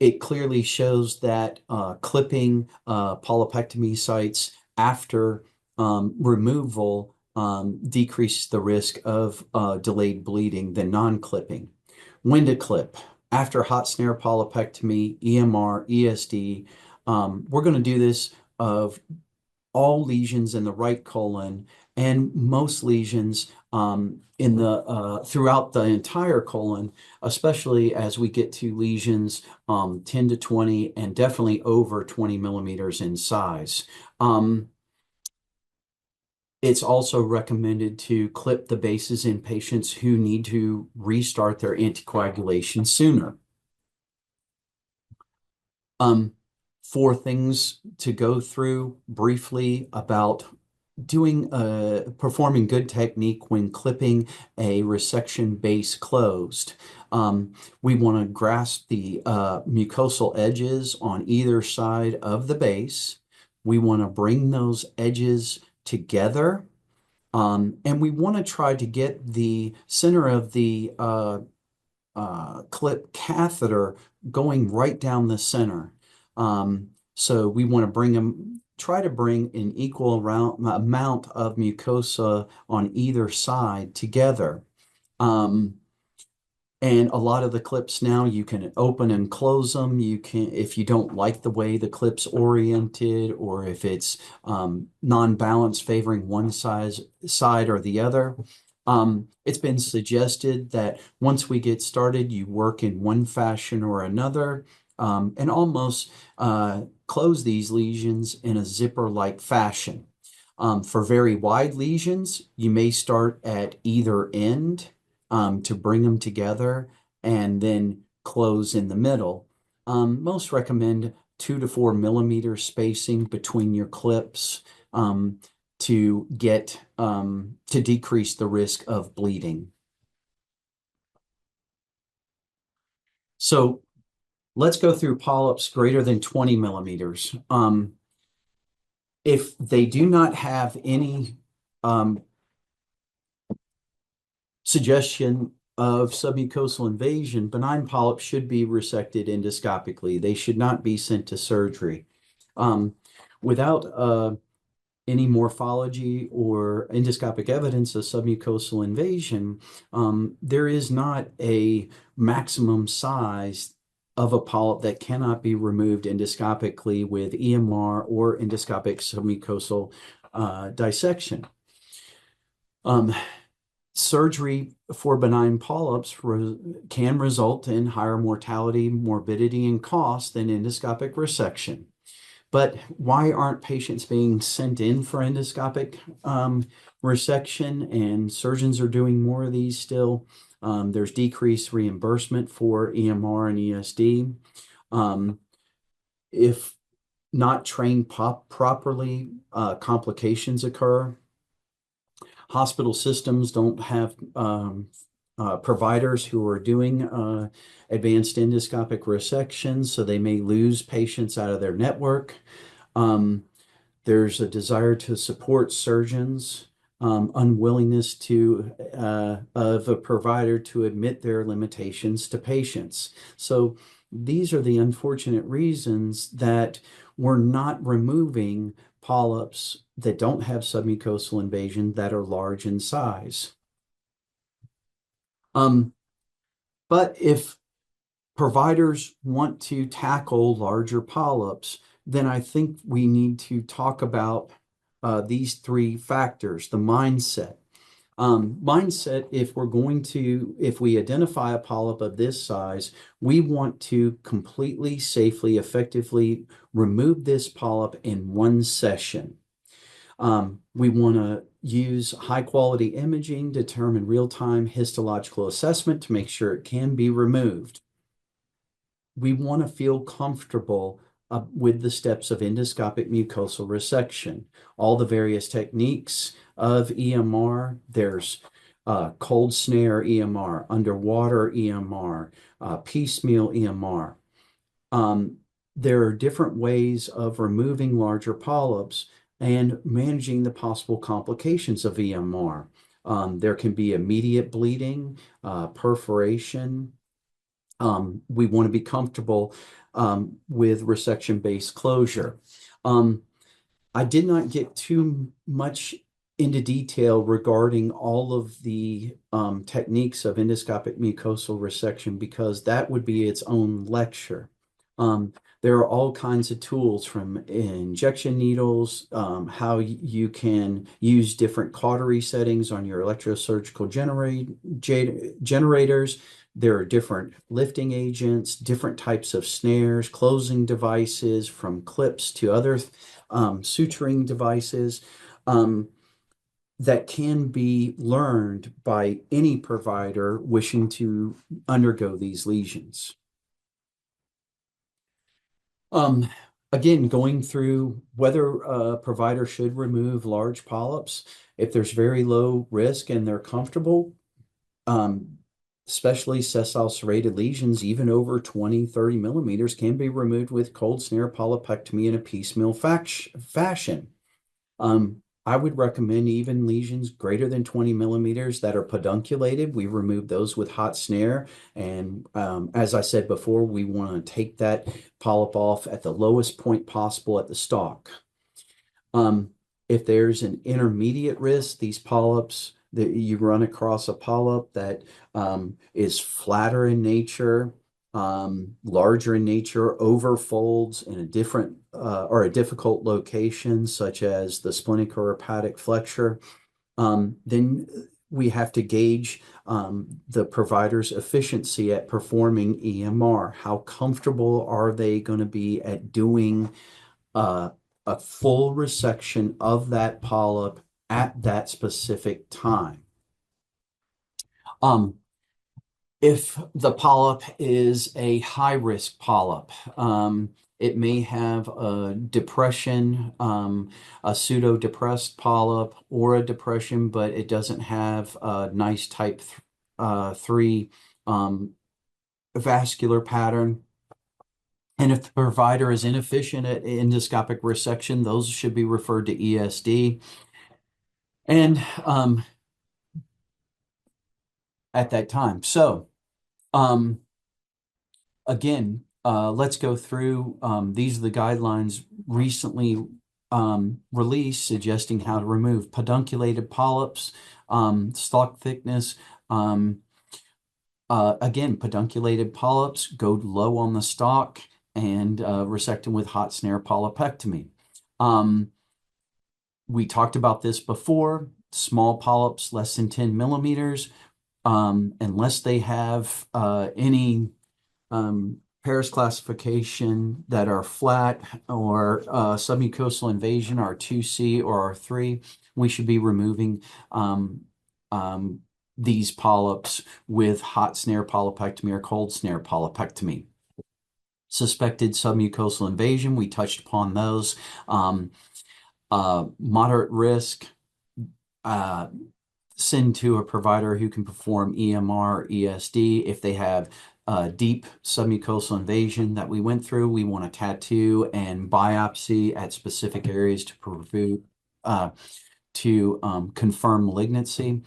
It clearly shows that clipping polypectomy sites after removal decreases the risk of delayed bleeding than non-clipping. When to clip? After hot snare polypectomy, EMR, ESD, we're going to do this of all lesions in the right colon and most lesions in the throughout the entire colon, especially as we get to lesions 10 to 20 and definitely over 20 millimeters in size. It's also recommended to clip the bases in patients who need to restart their anticoagulation sooner. 4 things to go through briefly about performing good technique when clipping a resection base closed. We want to grasp the mucosal edges on either side of the base. We want to bring those edges together. And we want to try to get the center of the clip catheter going right down the center. So we want to try to bring an equal amount of mucosa on either side together. And a lot of the clips now, you can open and close them. You can, if you don't like the way the clip's oriented, or if it's non-balanced favoring one side or the other. It's been suggested that once we get started, you work in one fashion or another, and almost close these lesions in a zipper-like fashion. For very wide lesions, you may start at either end to bring them together and then close in the middle. Most recommend 2 to 4 millimeter spacing between your clips to decrease the risk of bleeding. So let's go through polyps greater than 20 millimeters. If they do not have any suggestion of submucosal invasion, benign polyps should be resected endoscopically. They should not be sent to surgery. Um, without any morphology or endoscopic evidence of submucosal invasion, there is not a maximum size of a polyp that cannot be removed endoscopically with EMR or endoscopic submucosal dissection. Surgery for benign polyps can result in higher mortality, morbidity, and cost than endoscopic resection. But why aren't patients being sent in for endoscopic resection? And surgeons are doing more of these still. There's decreased reimbursement for EMR and ESD. If not trained properly, complications occur. Hospital systems don't have providers who are doing advanced endoscopic resections, so they may lose patients out of their network. There's a desire to support surgeons, unwillingness of a provider to admit their limitations to patients. So these are the unfortunate reasons that we're not removing polyps that don't have submucosal invasion that are large in size. But if providers want to tackle larger polyps, then I think we need to talk about these three factors. The mindset. Mindset, if we identify a polyp of this size, we want to completely, safely, effectively remove this polyp in one session. We want to use high quality imaging, determine real-time histological assessment to make sure it can be removed. We want to feel comfortable with the steps of endoscopic mucosal resection. All the various techniques of EMR, there's cold snare EMR, underwater EMR, piecemeal EMR. There are different ways of removing larger polyps and managing the possible complications of EMR. There can be immediate bleeding, perforation. We want to be comfortable with resection-based closure. I did not get too much into detail regarding all of the techniques of endoscopic mucosal resection because that would be its own lecture. There are all kinds of tools from injection needles, how you can use different cautery settings on your electrosurgical generators. There are different lifting agents, different types of snares, closing devices, from clips to other suturing devices that can be learned by any provider wishing to undergo these lesions. Again, going through whether a provider should remove large polyps. If there's very low risk and they're comfortable, especially sessile serrated lesions, even over 20, 30 millimeters, can be removed with cold snare polypectomy in a piecemeal fashion. I would recommend even lesions greater than 20 millimeters that are pedunculated. We remove those with hot snare. And as I said before, we want to take that polyp off at the lowest point possible at the stalk. If there's an intermediate risk, these polyps, that you run across a polyp that is flatter in nature, larger in nature, overfolds in a different or a difficult location, such as the splenic or hepatic flexure, then we have to gauge the provider's efficiency at performing EMR. How comfortable are they going to be at doing a full resection of that polyp at that specific time? If the polyp is a high-risk polyp, it may have a depression, a pseudo-depressed polyp, or a depression, but it doesn't have a nice type 3 vascular pattern. And if the provider is inefficient at endoscopic resection, those should be referred to ESD. And at that time. So, um, again, let's go through. These are the guidelines recently released suggesting how to remove pedunculated polyps, stalk thickness. Um, Again, pedunculated polyps, go low on the stalk and resect them with hot snare polypectomy. Um, we talked about this before. Small polyps, less than 10 millimeters, unless they have any Paris classification that are flat or submucosal invasion are 2C or R3, we should be removing um, these polyps with hot snare polypectomy or cold snare polypectomy. Suspected submucosal invasion, we touched upon those. Moderate risk, uh, send to a provider who can perform EMR or ESD. If they have deep submucosal invasion that we went through, we want to tattoo and biopsy at specific areas to prove confirm malignancy.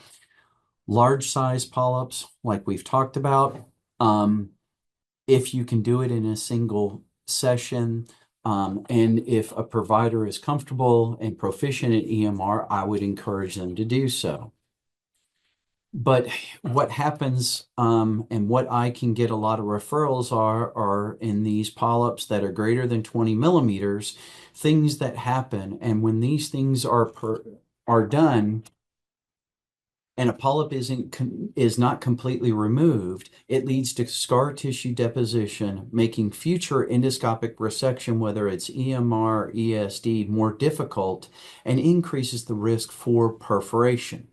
Large size polyps, like we've talked about, if you can do it in a single session, and if a provider is comfortable and proficient at EMR, I would encourage them to do so. But what happens, and what I can get a lot of referrals are in these polyps that are greater than 20 millimeters, things that happen. And when these things are done, and a polyp is not completely removed, it leads to scar tissue deposition, making future endoscopic resection, whether it's EMR or ESD, more difficult and increases the risk for perforation.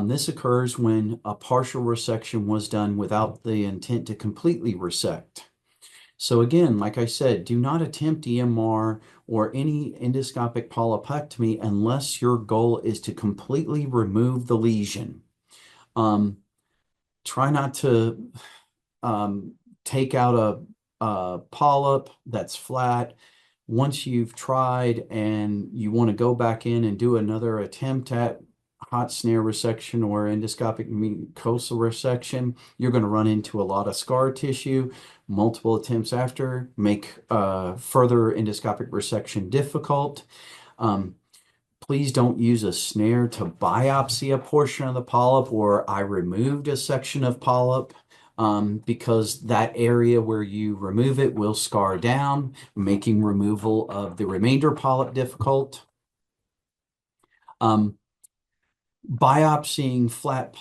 This occurs when a partial resection was done without the intent to completely resect. So again, like I said, do not attempt EMR or any endoscopic polypectomy unless your goal is to completely remove the lesion. Try not to take out a polyp that's flat. Once you've tried and you want to go back in and do another attempt at hot snare resection or endoscopic mucosal resection, you're going to run into a lot of scar tissue. Multiple attempts after make further endoscopic resection difficult. Please don't use a snare to biopsy a portion of the polyp, or I removed a section of polyp, because that area where you remove it will scar down, making removal of the remainder polyp difficult. Biopsying flat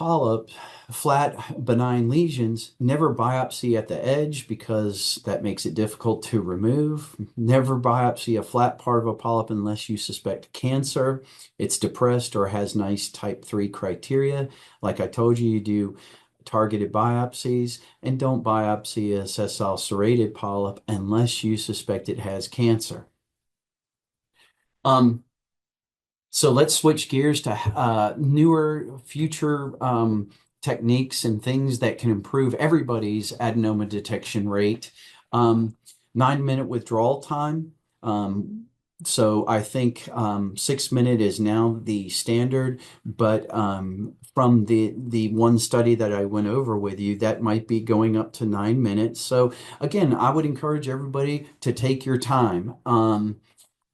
benign lesions, never biopsy at the edge because that makes it difficult to remove. Never biopsy a flat part of a polyp unless you suspect cancer, it's depressed, or has nice type 3 criteria. Like I told you, you do targeted biopsies, and don't biopsy a sessile serrated polyp unless you suspect it has cancer. So let's switch gears to newer future techniques and things that can improve everybody's adenoma detection rate. 9-minute withdrawal time. So I think 6-minute is now the standard, but from the one study that I went over with you, that might be going up to 9 minutes. So again, I would encourage everybody to take your time.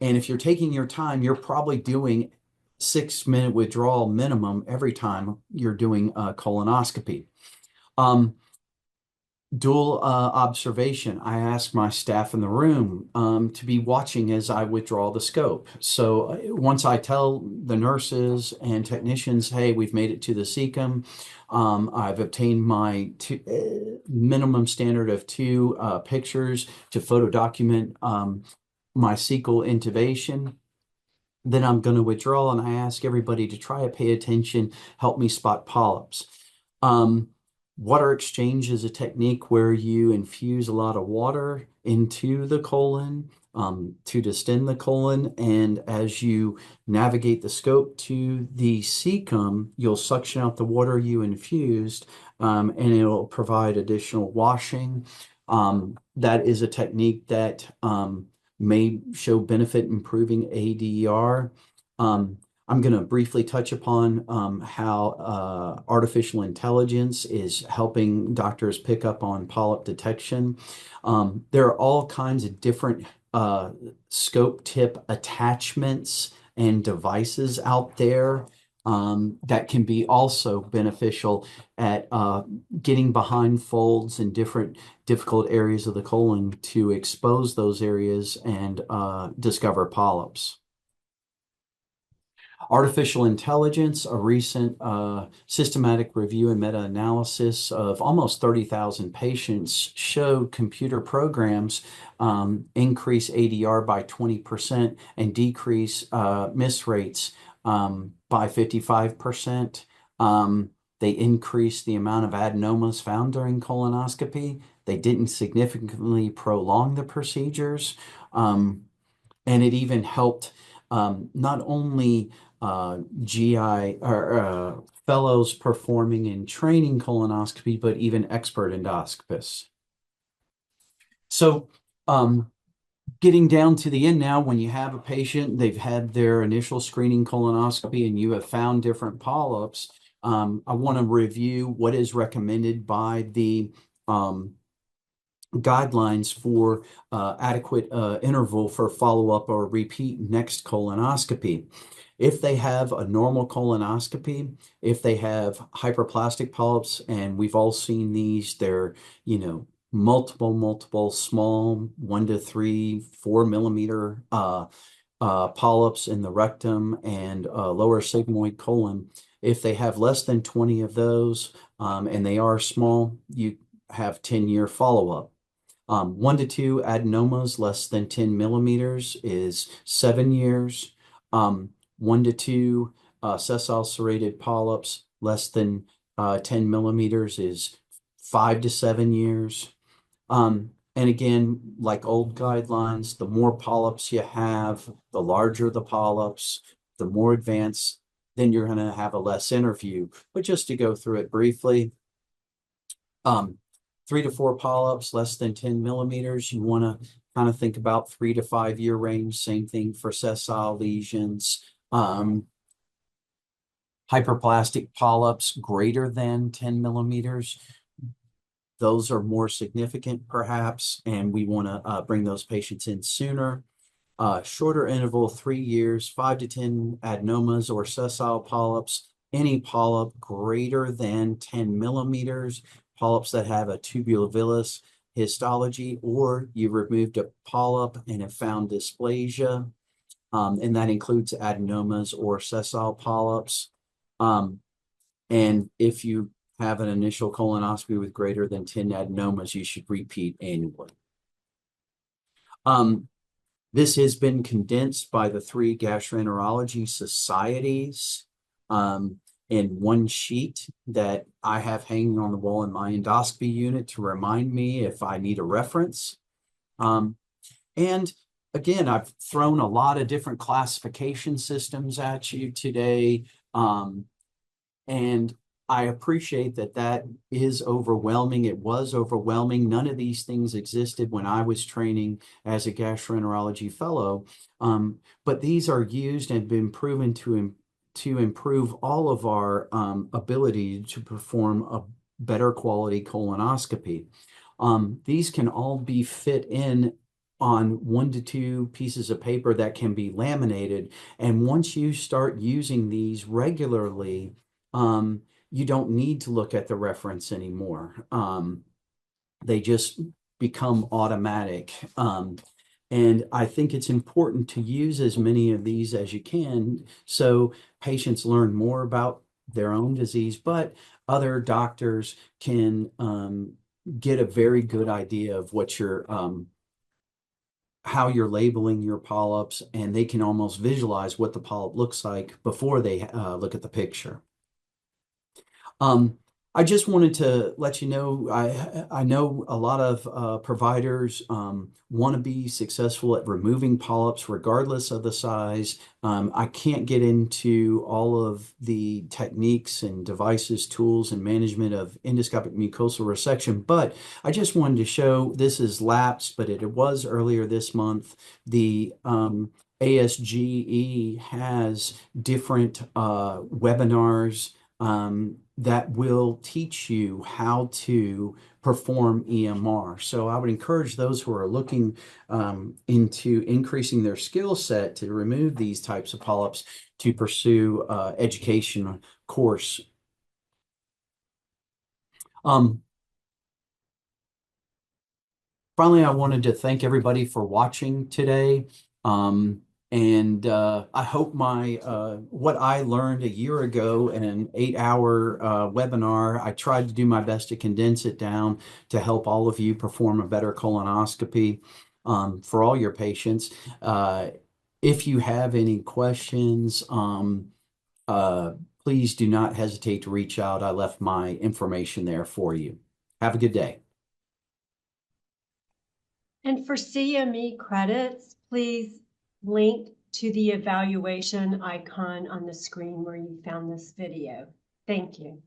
And if you're taking your time, you're probably doing 6-minute withdrawal minimum every time you're doing a colonoscopy. Dual observation. I ask my staff in the room to be watching as I withdraw the scope. So once I tell the nurses and technicians, hey, we've made it to the cecum, I've obtained my minimum standard of 2 pictures to photo document my cecal intubation, then I'm going to withdraw, and I ask everybody to try to pay attention, help me spot polyps. Water exchange is a technique where you infuse a lot of water into the colon to distend the colon, and as you navigate the scope to the cecum, you'll suction out the water you infused, and it'll provide additional washing. That is a technique that may show benefit improving ADR. I'm going to briefly touch upon how artificial intelligence is helping doctors pick up on polyp detection. There are all kinds of different scope tip attachments and devices out there that can be also beneficial at getting behind folds in different difficult areas of the colon to expose those areas and discover polyps. Artificial intelligence, a recent systematic review and meta-analysis of almost 30,000 patients showed computer programs increase ADR by 20% and decrease miss rates by 55%. They increased the amount of adenomas found during colonoscopy. They didn't significantly prolong the procedures. And it even helped not only GI or fellows performing and training colonoscopy, but even expert endoscopists. So getting down to the end now, when you have a patient, they've had their initial screening colonoscopy and you have found different polyps, I want to review what is recommended by the guidelines for adequate interval for follow-up or repeat next colonoscopy. If they have a normal colonoscopy, if they have hyperplastic polyps, and we've all seen these, they're, multiple small 1 to 3, 4 millimeter polyps in the rectum and lower sigmoid colon. If they have less than 20 of those and they are small, you have 10-year follow-up. 1 to 2 adenomas less than 10 millimeters is 7 years. 1 to 2 sessile serrated polyps less than 10 millimeters is 5 to 7 years. And again, like old guidelines, the more polyps you have, the larger the polyps, the more advanced, then you're going to have a less interview. But just to go through it briefly, 3 to 4 polyps, less than 10 millimeters, you want to kind of think about 3 to 5 year range. Same thing for sessile lesions. Hyperplastic polyps greater than 10 millimeters. Those are more significant, perhaps, and we want to bring those patients in sooner. Shorter interval, 3 years, 5 to 10 adenomas or sessile polyps. Any polyp greater than 10 millimeters, polyps that have a tubulovillous histology, or you removed a polyp and have found dysplasia, and that includes adenomas or sessile polyps. And if you have an initial colonoscopy with greater than 10 adenomas, you should repeat annually. This has been condensed by the 3 gastroenterology societies in one sheet that I have hanging on the wall in my endoscopy unit to remind me if I need a reference. And again, I've thrown a lot of different classification systems at you today. And I appreciate that that is overwhelming. It was overwhelming. None of these things existed when I was training as a gastroenterology fellow. But these are used and been proven to improve all of our ability to perform a better quality colonoscopy. These can all be fit in on 1 to 2 pieces of paper that can be laminated. And once you start using these regularly, you don't need to look at the reference anymore. They just become automatic. And I think it's important to use as many of these as you can so patients learn more about their own disease, but other doctors can get a very good idea of what your how you're labeling your polyps, and they can almost visualize what the polyp looks like before they look at the picture. I just wanted to let you know, I know a lot of providers want to be successful at removing polyps regardless of the size. I can't get into all of the techniques and devices, tools, and management of endoscopic mucosal resection, but I just wanted to show, this is lapsed, but it was earlier this month, the ASGE has different webinars that will teach you how to perform EMR. So I would encourage those who are looking into increasing their skill set to remove these types of polyps to pursue education course. Finally, I wanted to thank everybody for watching today. And I hope my what I learned a year ago in an 8-hour webinar, I tried to do my best to condense it down to help all of you perform a better colonoscopy for all your patients. If you have any questions, please do not hesitate to reach out. I left my information there for you. Have a good day. And for CME credits, please link to the evaluation icon on the screen where you found this video. Thank you.